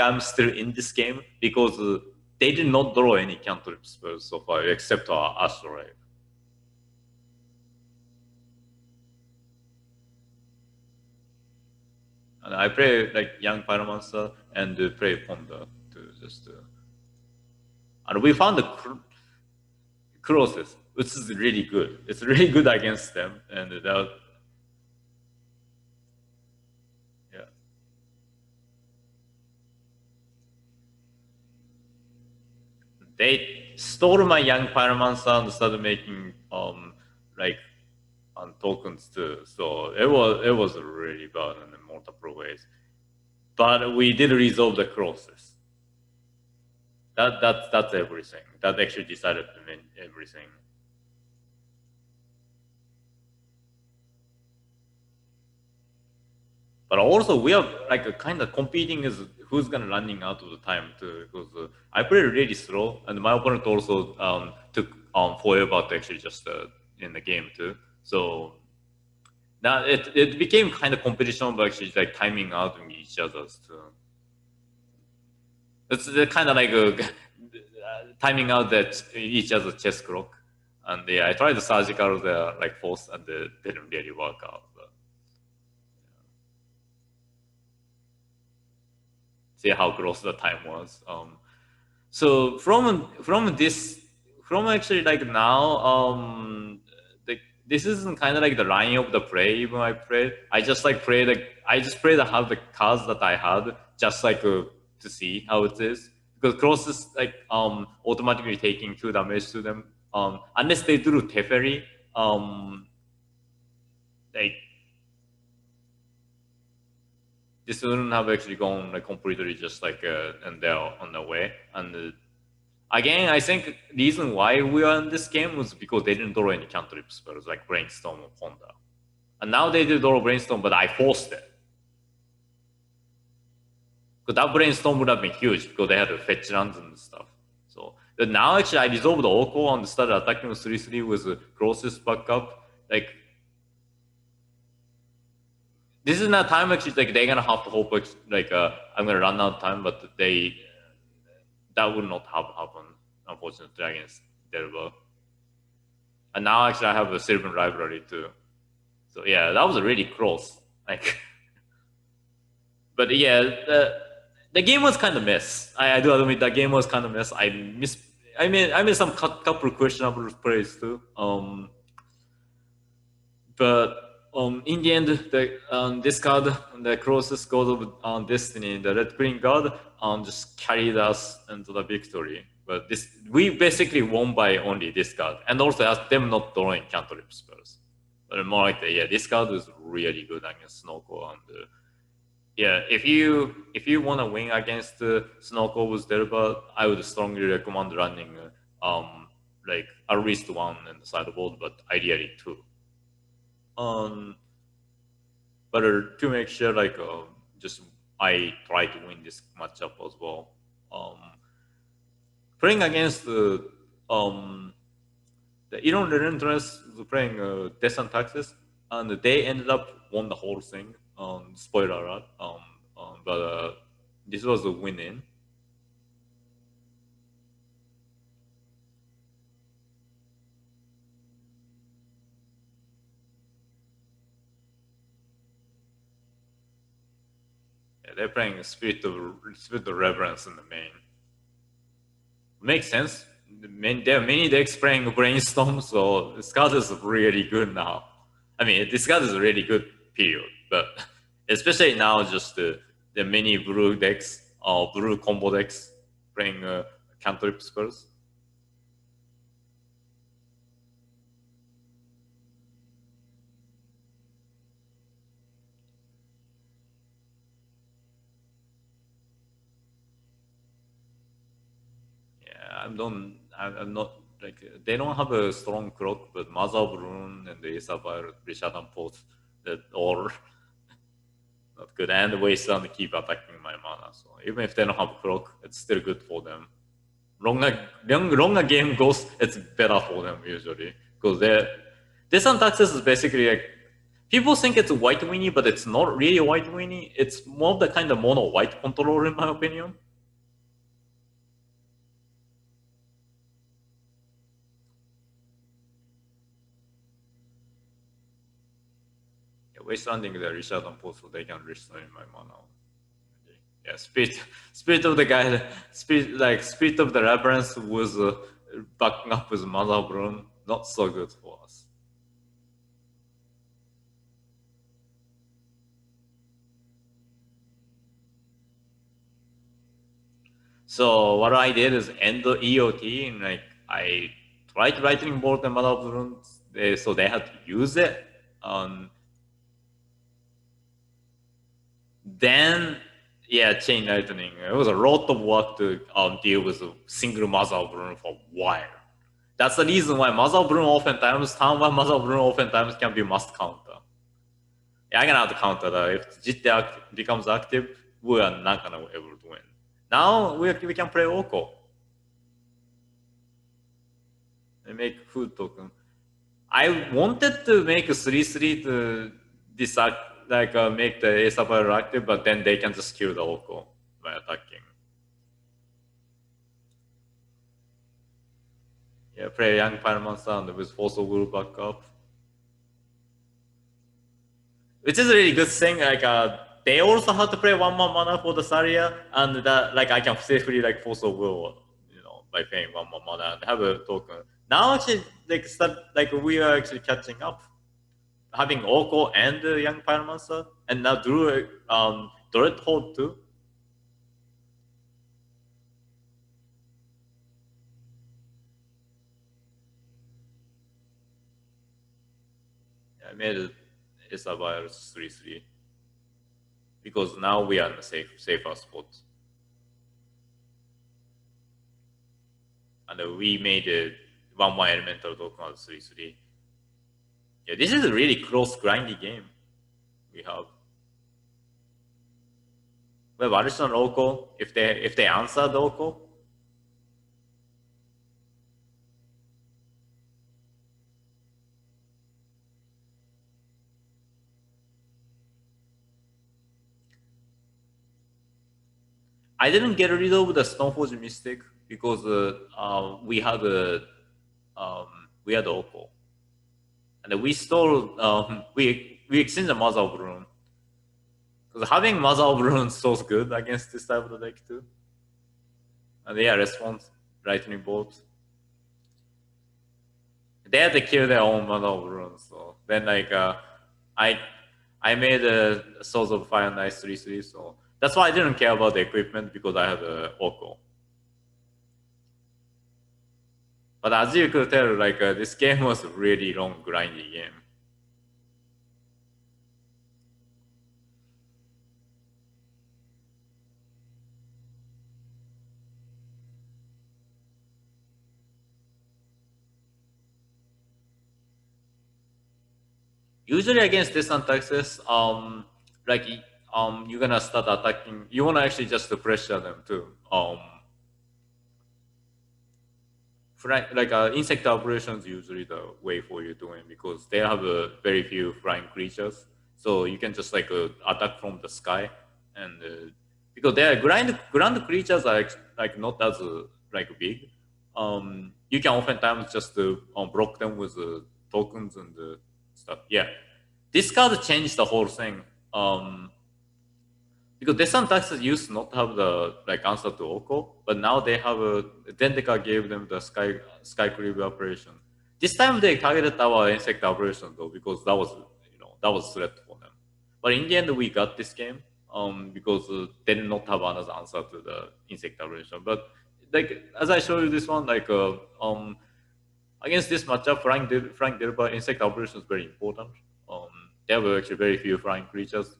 I'm still in this game, because they did not draw any cantrip spells so far except Astrolabe. And I play like young Pyromancer and play Bonde to just. And we found the crosses, which is really good. It's really good against them, and that. Yeah. They stole my young Pyromancer and started making like tokens too. So it was really bad in multiple ways. But we did resolve the crosses. That's everything. That actually decided to mean everything. But also we are like kind of competing is who's gonna running out of the time too, because I played really slow and my opponent also took forever to actually just in the game too. So now it became kind of competition, but actually like timing out each other's too. It's kind of like timing out that each other's chess clock. And yeah, I tried the surgical like force and it didn't really work out. But, see how close the time was. So from this from actually like now this isn't kind of like the line of the play even I played. I just like played like I just played how the cards that I had just like to see how it is, because cross is like automatically taking 2 damage to them unless they do Teferi like this wouldn't have actually gone like completely just like and they're on their way. And again, I think reason why we are in this game was because they didn't draw any cantrip spells like Brainstorm or Ponder. And now they did draw Brainstorm, but I forced it. Because that Brainstorm would have been huge because they had to fetch lands and stuff. So but now actually I resolved the Oko and started attacking with 3/3 with the closest backup. Like this is not time actually like they're gonna have to hope like I'm gonna run out of time, but that would not have happened unfortunately against Delver. And now actually I have a Sylvan library too. So yeah, that was really close. Like, but yeah, the game was kind of mess. I do admit that game was kind of mess. I made some couple questionable plays too. But in the end, the this card, the closest god of destiny, the red green god, just carried us into the victory. But this we basically won by only this card, and also as them not drawing cantrip spells. But more like yeah, this card is really good against Snowcore, and yeah, if you want to win against Snowcore with Delver, I would strongly recommend running like at least one in the sideboard, but ideally two. Um, but to make sure, like, just I try to win this matchup as well. Um, playing against the Elon Relentless was playing Death and Taxes, and they ended up won the whole thing. Spoiler alert. But this was a win-in. Yeah, they're playing Spirit of Reverence in the main. Makes sense. There are many decks playing Brainstorm, so this card is really good now. I mean, this card is really good, period. But especially now, just the many blue decks or blue combo decks playing cantrip spells. Yeah, I'm not like they don't have a strong clock, but Mother of Rune and the Isabel, Richard and Port, that all not good, and waste on keep attacking my mana. So even if they don't have clock, it's still good for them. Longer game goes, it's better for them usually because they this taxes is basically like People think it's white Winnie, but it's not really white Winnie. It's more of the kind of mono white controller, in my opinion. Yeah, wastelanding the Richard and Post so they can restore in my mana. Yeah, spirit of the guy, spirit of the reverence was backing up with Mother Broom. Not so good for us. So what I did is end the EOT and like I tried writing board the Mother Broom, so they had to use it. Then yeah, chain lightning. It was a lot of work to deal with a single Mother Broom for a while. That's the reason why Mother Broom oftentimes, turn one Mother Broom oftentimes can be must counter. Yeah, I'm gonna have to counter that. If GT becomes active, we are not gonna be able to win. Now we can play Oko and make food token. I wanted to make a 3-3 to disact, make the Ace active, but then they can just kill the Oko by attacking. Yeah, play Young Pyromancer and with Force of Will backup. Which is a really good thing. They also have to play 1-1 mana for the Saria, and that I can safely Force of Will, by paying 1-1 mana and have a token. Now actually we are actually catching up, having Oko and Young Pyromancer, and now Drew Dorrit Hold too. Yeah, I made it Isavirus 3-3 because now we are in a safer spot. And we made a 1-1 elemental token out of 3-3. Yeah, this is a really close grindy game we have. We have additional Oko if they answer the Oko. I didn't get rid of the Stoneforge Mystic because we had Oko, and we stole we exchanged the Mother of Rune because having Mother of Rune is so good against this type of deck too. And yeah, response lightning bolt. They had to kill their own Mother of Rune, so then I made a Souls of Fire Nice 3-3, so that's why I didn't care about the equipment because I had a Oko. But as you could tell, this game was a really long, grindy game. Usually against distant Texas, you're gonna start attacking. You wanna actually just pressure them too. Insect operations usually the way for you doing because they have very few flying creatures, so you can just attack from the sky, and because their ground creatures are not as big, you can oftentimes just block them with tokens and stuff. Yeah, this card changed the whole thing. Because Desan Taxes used to not have the answer to Oko, but now they have Dendeka gave them the Sky Creep operation. This time they targeted our insect operation though, because that was threat for them. But in the end we got this game because they did not have another answer to the insect operation. But as I show you this one, against this matchup, Frank Delver insect operation is very important. They have actually very few flying creatures.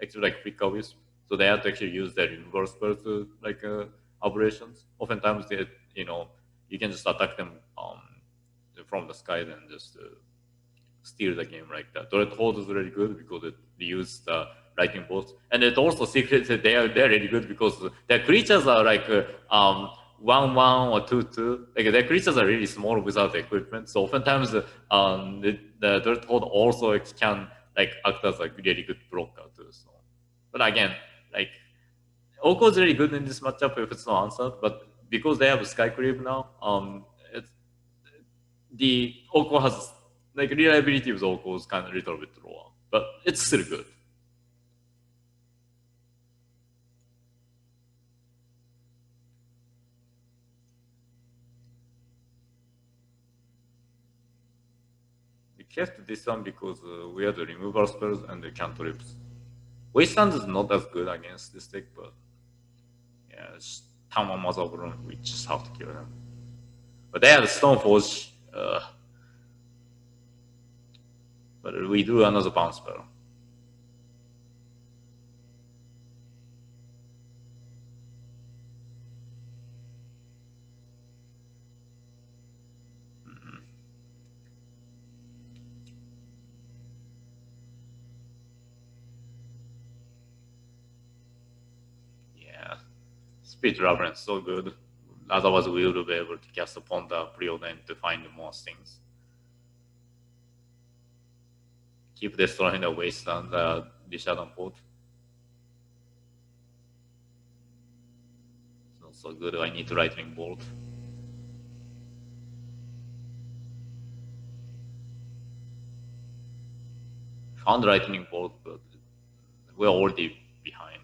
Actually Flicker Wisp, so they have to actually use their universe spell to operations. Oftentimes they you can just attack them from the sky and just steal the game like that. Turret Hold is really good because it uses the lightning bolts, and it also secret that they're really good because their creatures are 1-1 or 2-2. Their creatures are really small without equipment, so oftentimes the Turret Hold also can like act as like really good blocker too. So, but again, like Oko is really good in this matchup if it's not answered, but because they have Sky Creep now, it's the Oko has like reliability with Oko is kind of a little bit lower, but it's still good. We kept this one because we had the removal spells and the cantrips. Wasteland is not as good against this deck, but yeah, it's Tama Mazabron, we just have to kill them. But they have Stoneforge, but we do another bounce spell. Yeah, Speed Labyrinth is so good. Otherwise, we would be able to cast upon the Preordain to find more things. Keep destroying the Wasteland, the Shadow Port. It's not so good. I need to Lightning Bolt. Found Lightning Bolt, but we're already behind.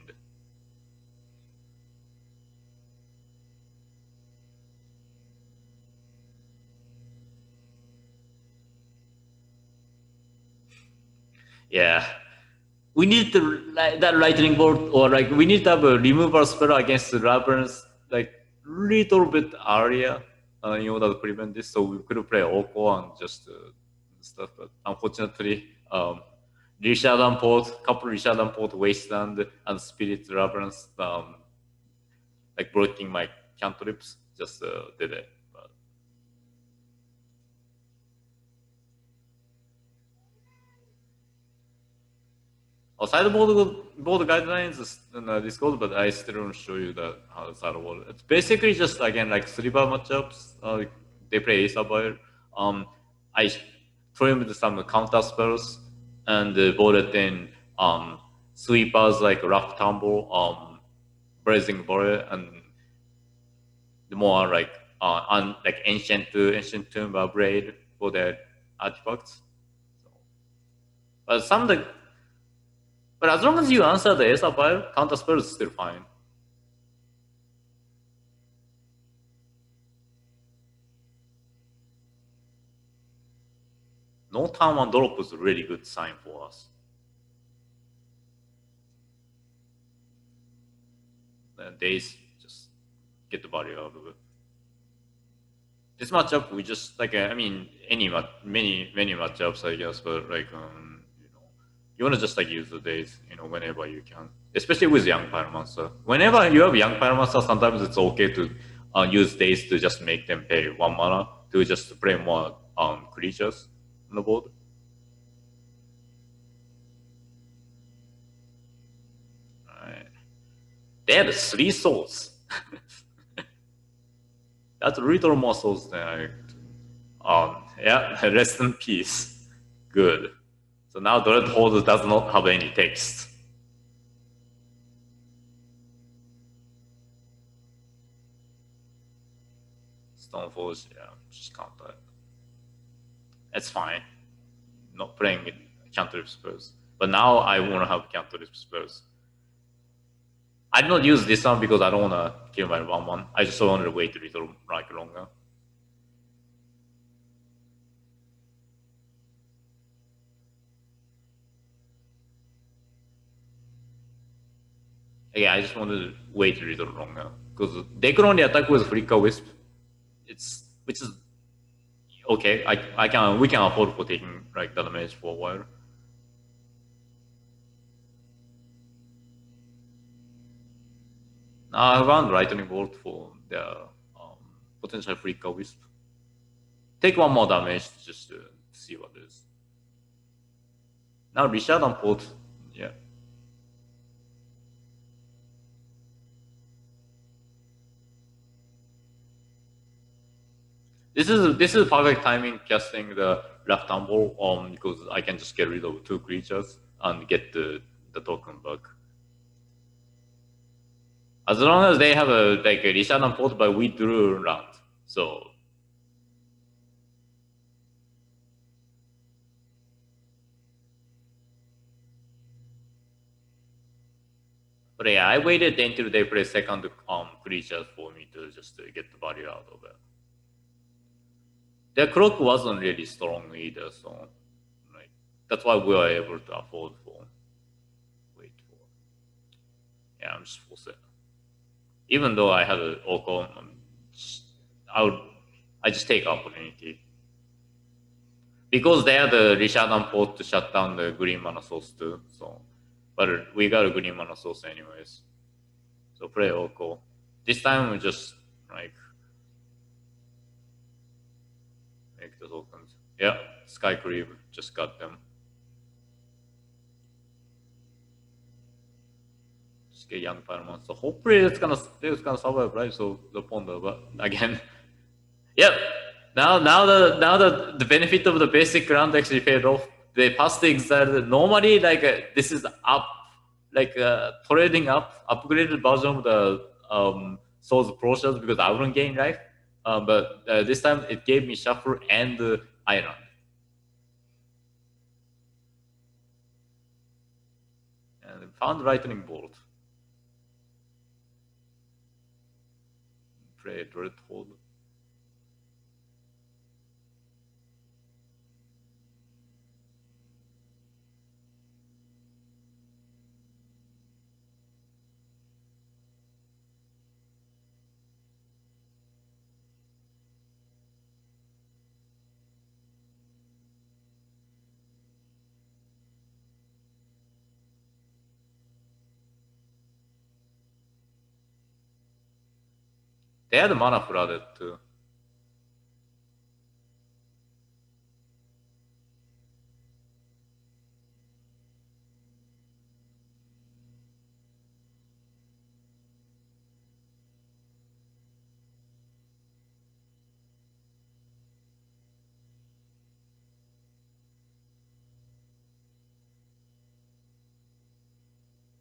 Yeah, we need that lightning bolt, or like we need to have a removal spell against the Labyrinth like little bit earlier in order to prevent this. So we could play Oko and just stuff, but unfortunately, Rishadan Port, couple Rishadan Port, Wasteland, and Spirit Labyrinth, like blocking my cantrips, just did it. But board guidelines is in Discord, but I still don't show you that how the sideboard. It's basically just again like 3-bar matchups. They play Isabel. I trimmed some counter spells and boarded in sweepers like Rough Tumble, Blazing Warrior, and the more like like ancient tomb braid for their artifacts. So, but some of the but as long as you answer the Isabel, counter spell is still fine. No turn one drop is a really good sign for us. And days just get the value out of it. This matchup, we just like I mean, many matchups, I guess, but like you want to just like use the days, whenever you can, especially with young pyromancer. Whenever you have young pyromancer, sometimes it's okay to use days to just make them pay 1 mana to just play more creatures on the board. Right. They had 3 souls. That's a little more souls than I. Yeah, rest in peace. Good. So now Dread Holder does not have any text. Stoneforge, yeah, just counter it. It's fine. Not playing with cantrip spells. But now I want to have cantrip spells. I did not use this one because I don't want to kill my 1-1. I just wanted to wait a little longer. Yeah, I just wanted to wait a little longer because they could only attack with Flicker Wisp. Which is okay. We can afford for taking like the damage for a while. Now I run Lightning Bolt for the potential Flicker Wisp. Take 1 more damage just to see what it is. Now Richard and Port, yeah. This is perfect timing casting the left tumble because I can just get rid of 2 creatures and get the token back. As long as they have a Richard and Port, but we drew land. So but yeah, I waited until they play second creatures for me to just get the value out of it. Their clock wasn't really strong either, so like that's why we were able to afford for wait for. Yeah, I'm just forced it. Even though I had an Oko, I just take opportunity because they had the Richard and Port to shut down the green mana source too. So, but we got a green mana source anyways. So play Oko. This time we just like make the tokens. Yeah, Sky Creep just got them. Just get young Paramount. So hopefully it's gonna survive, right? So the Bonde, but again, yep. Now the benefit of the basic round actually paid off. They passed the exile. Normally, this is up, trading up, upgraded version of the Souls process because I wouldn't gain life. But this time it gave me shuffle and iron. And found lightning bolt. Play dread hold. They had mana flooded too.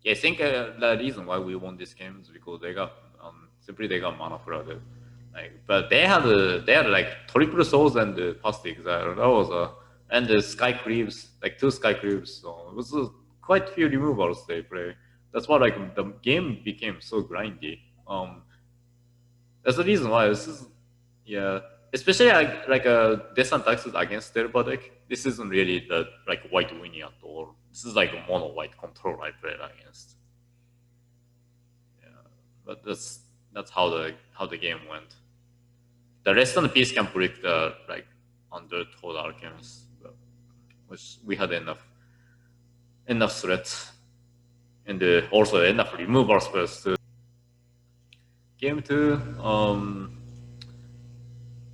Yeah, I think the reason why we won this game is because they got simply they got mana flooded. But they had like triple souls and the past exile. That was and the sky creeps, like 2 sky creeps. So it was quite few removals they play. That's why like the game became so grindy. That's the reason why this is yeah. Especially decent taxes against Delver deck. This isn't really the white winning at all. This is like a mono white control I played against. Yeah, but that's how the game went. The rest of the piece can break the under total alchemist, which we had enough threats and also enough removal spells to game two.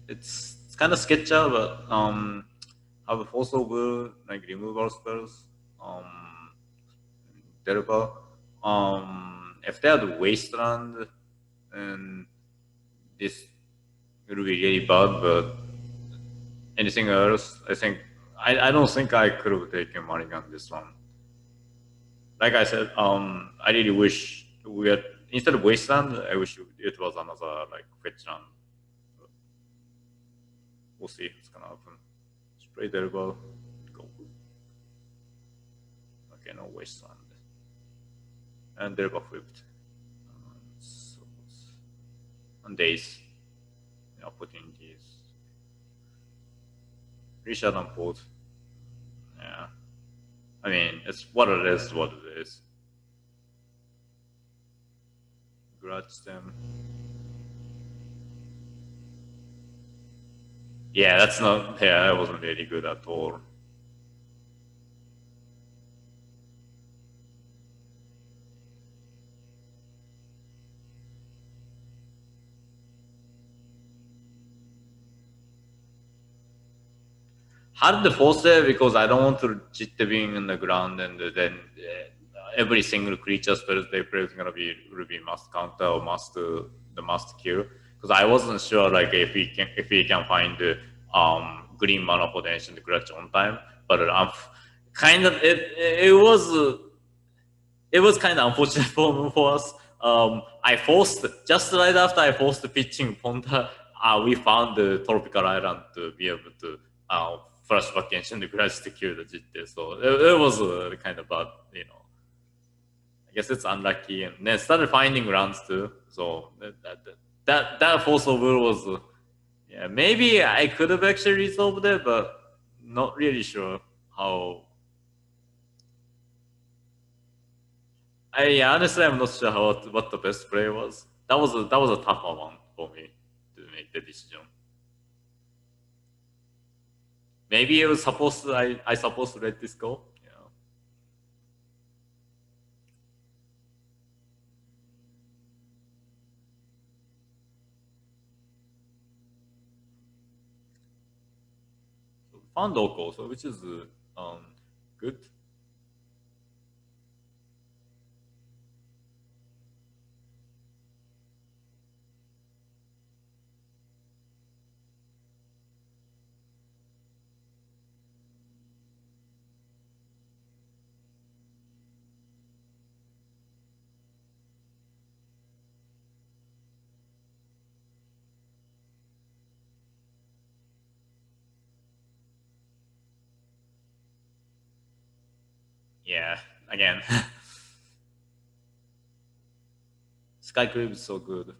It's kind of sketchy, but have also good removal spells. Delver. If they had Wasteland, and this will be really bad. But anything else, I think I don't think I could have taken Mulligan this one. Like I said, I really wish we had instead of Wasteland, I wish it was another fetch land. We'll see what's gonna happen. Spray Delver, go. Okay, no Wasteland. And Delver flipped. And days. Opportunities. Richard and Port. Yeah. I mean, it's what it is, what it is. Grudge them. Yeah, that's not. Yeah, that wasn't really good at all. Hard to force it because I don't want to cheat the being in the ground and then every single creature spells they play is gonna be must counter or must kill. because I wasn't sure like if we can find the green mana for the ancient grudge on time. But kind of it was kind of unfortunate for us. I forced just right after I forced pitching Ponta, we found the tropical island to be able to flashback ancient grudge to kill the Jitte. So it was kind of bad, you know. I guess it's unlucky, and then started finding runs too. So that force over was, yeah, maybe I could have actually resolved it, but not really sure how. Honestly, I'm not sure what the best play was. That was a tougher one for me to make the decision. Maybe it was supposed to, I supposed to let this go. You know. So found Oko, so which is good. Yeah, again, Sky Crib is so good.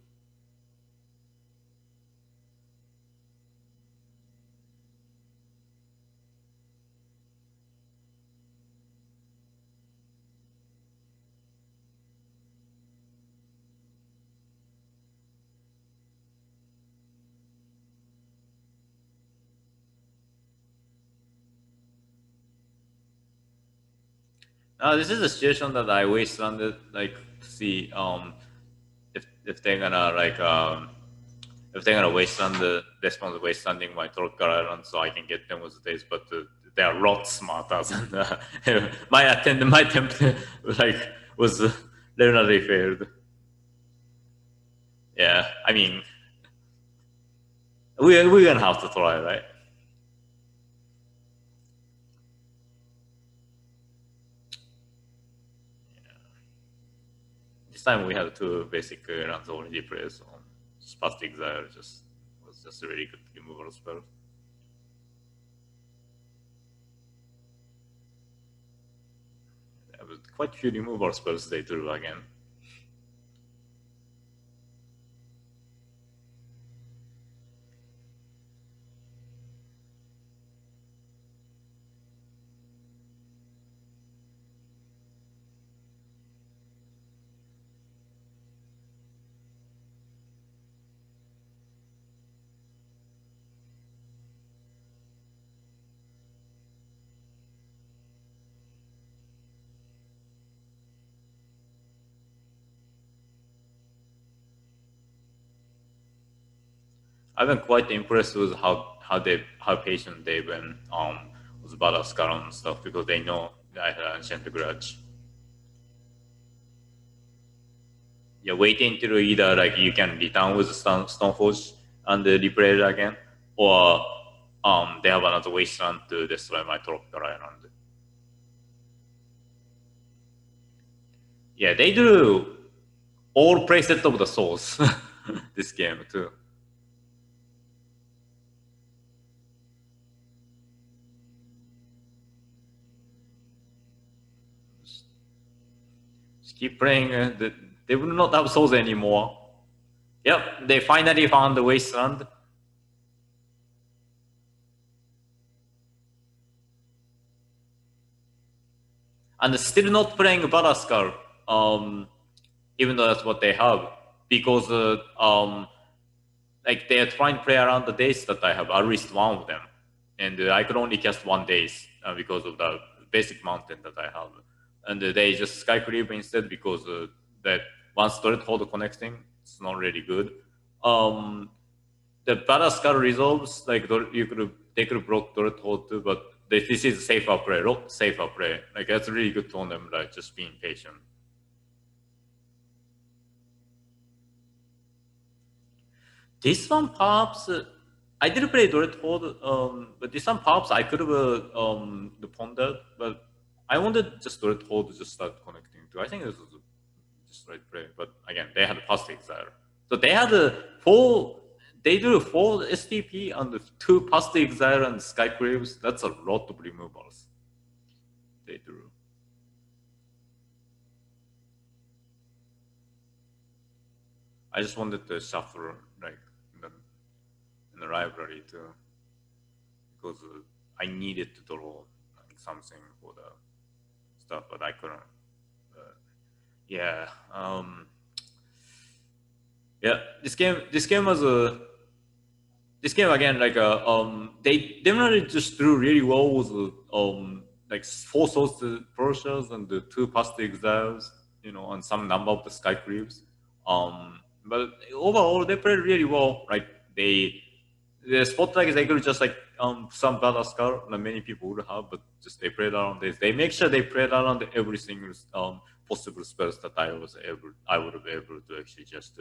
This is a situation that I wastelanded like to see if they're gonna like if they're gonna wasteland the response wastelanding my tropical island so I can get them with days, but they are a lot smarter than my attempt like was literally failed. Yeah, I mean we're gonna have to try, right? This time we had two basic runs already played, so Spastic Exile just was just a really good removal spell. There was quite a few removal spells they drew again. I've been quite impressed with how patient they've been with Badaskar and stuff because they know that I had Ancient Grudge. Yeah, waiting till either like you can return with Stoneforge and replay it again, or they have another wasteland to destroy my tropical island. Yeah, they do all playset of the souls this game too. Just keep playing. They will not have souls anymore. Yep, they finally found the wasteland. And still not playing Badaskar, even though that's what they have, because like they are trying to play around the days that I have, at least one of them, and I could only cast one days because of the basic mountain that I have, and they just Sky Creep instead because that once turret hold connecting, it's not really good. Um, the Badaskar resolves like you could they could block turret hold too, but this is safer play, safer play. Like that's really good to them, like just being patient. This one perhaps I did play Dorrit Hold, but this one perhaps I could have the Bonde, but I wanted just Dorrit Hold to just start connecting to. I think this was just right play, but again they had a past exile, so they had a four. They do 4 STP and 2 past exile and Skycraves. That's a lot of removals. They drew. I just wanted to shuffle like in the, in the library too, because I needed to draw like, something for the stuff, but I couldn't. Yeah, yeah. This game was a. This game again, like they definitely just drew really well with like 4 source Porsches and the 2 past exiles, and some number of the sky creeps. But overall they played really well. Like the spotlight is able just like some bad scar that many people would have, but just they played around this. They make sure they played around every single possible spells that I would be able to actually just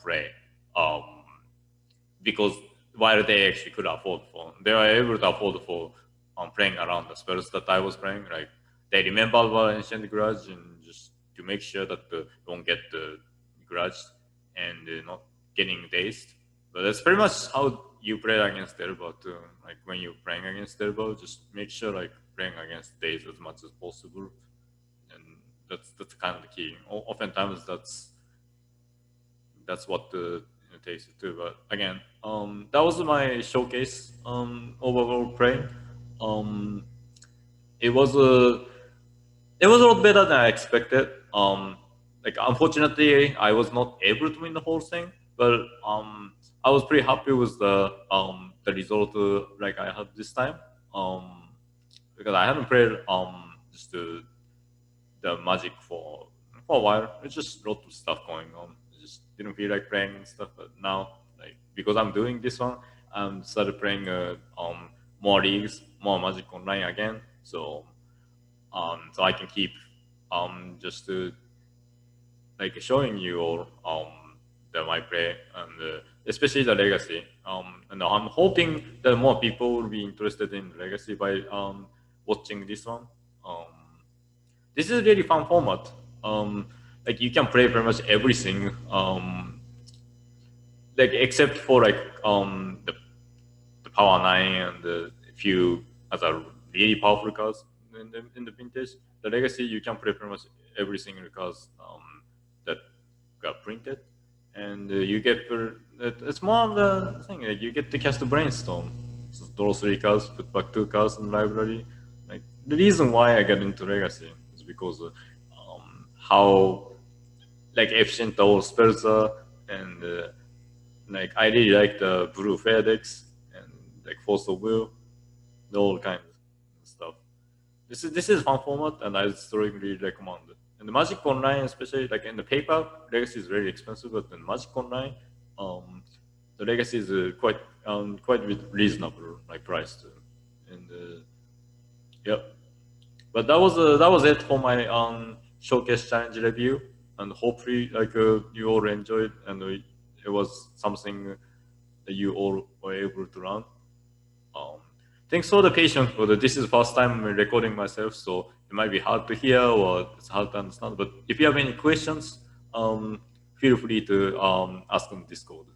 play. Um, because while they actually could afford for, they were able to afford for playing around the spells that I was playing. Like they remember about Ancient Grudge and just to make sure that don't get the grudge and not getting dazed. But that's pretty much how you play against Delver too. Like when you're playing against Delver, just make sure like playing against Daze as much as possible, and that's kind of the key. Oftentimes that's what the takes it to. But again, that was my showcase overall play. Um, it was a it was a lot better than I expected. Like unfortunately, I was not able to win the whole thing, but I was pretty happy with the result like I had this time. Because I haven't played just the Magic for a while. It's just a lot of stuff going on. I just didn't feel like playing and stuff. But now, like because I'm doing this one, I'm started playing more leagues, more Magic Online again. So I can keep just like showing you all that I play and especially the legacy. And I'm hoping that more people will be interested in legacy by watching this one. This is a really fun format. Like you can play pretty much everything, like except for like the Power Nine and the few other really powerful cards in the vintage. The Legacy you can play pretty much every single cards that got printed, and you get it's more of the thing. Like you get to cast a Brainstorm. So draw 3 cards, put back 2 cards in the library. Like the reason why I got into Legacy is because how like efficient all spells are, and like I really like the Blue FedEx and like Force of Will, all kinds of stuff. This is fun format, and I strongly recommend it. And the Magic Online, especially like in the paper, Legacy is very expensive, but in Magic Online, um, the Legacy is quite reasonable like price too. And yep. But that was it for my showcase challenge review, and hopefully like you all enjoyed, and it was something that you all were able to learn. Um, Thanks for the patience. For this is the first time I'm recording myself, so it might be hard to hear or it's hard to understand. But if you have any questions, feel free to ask on Discord.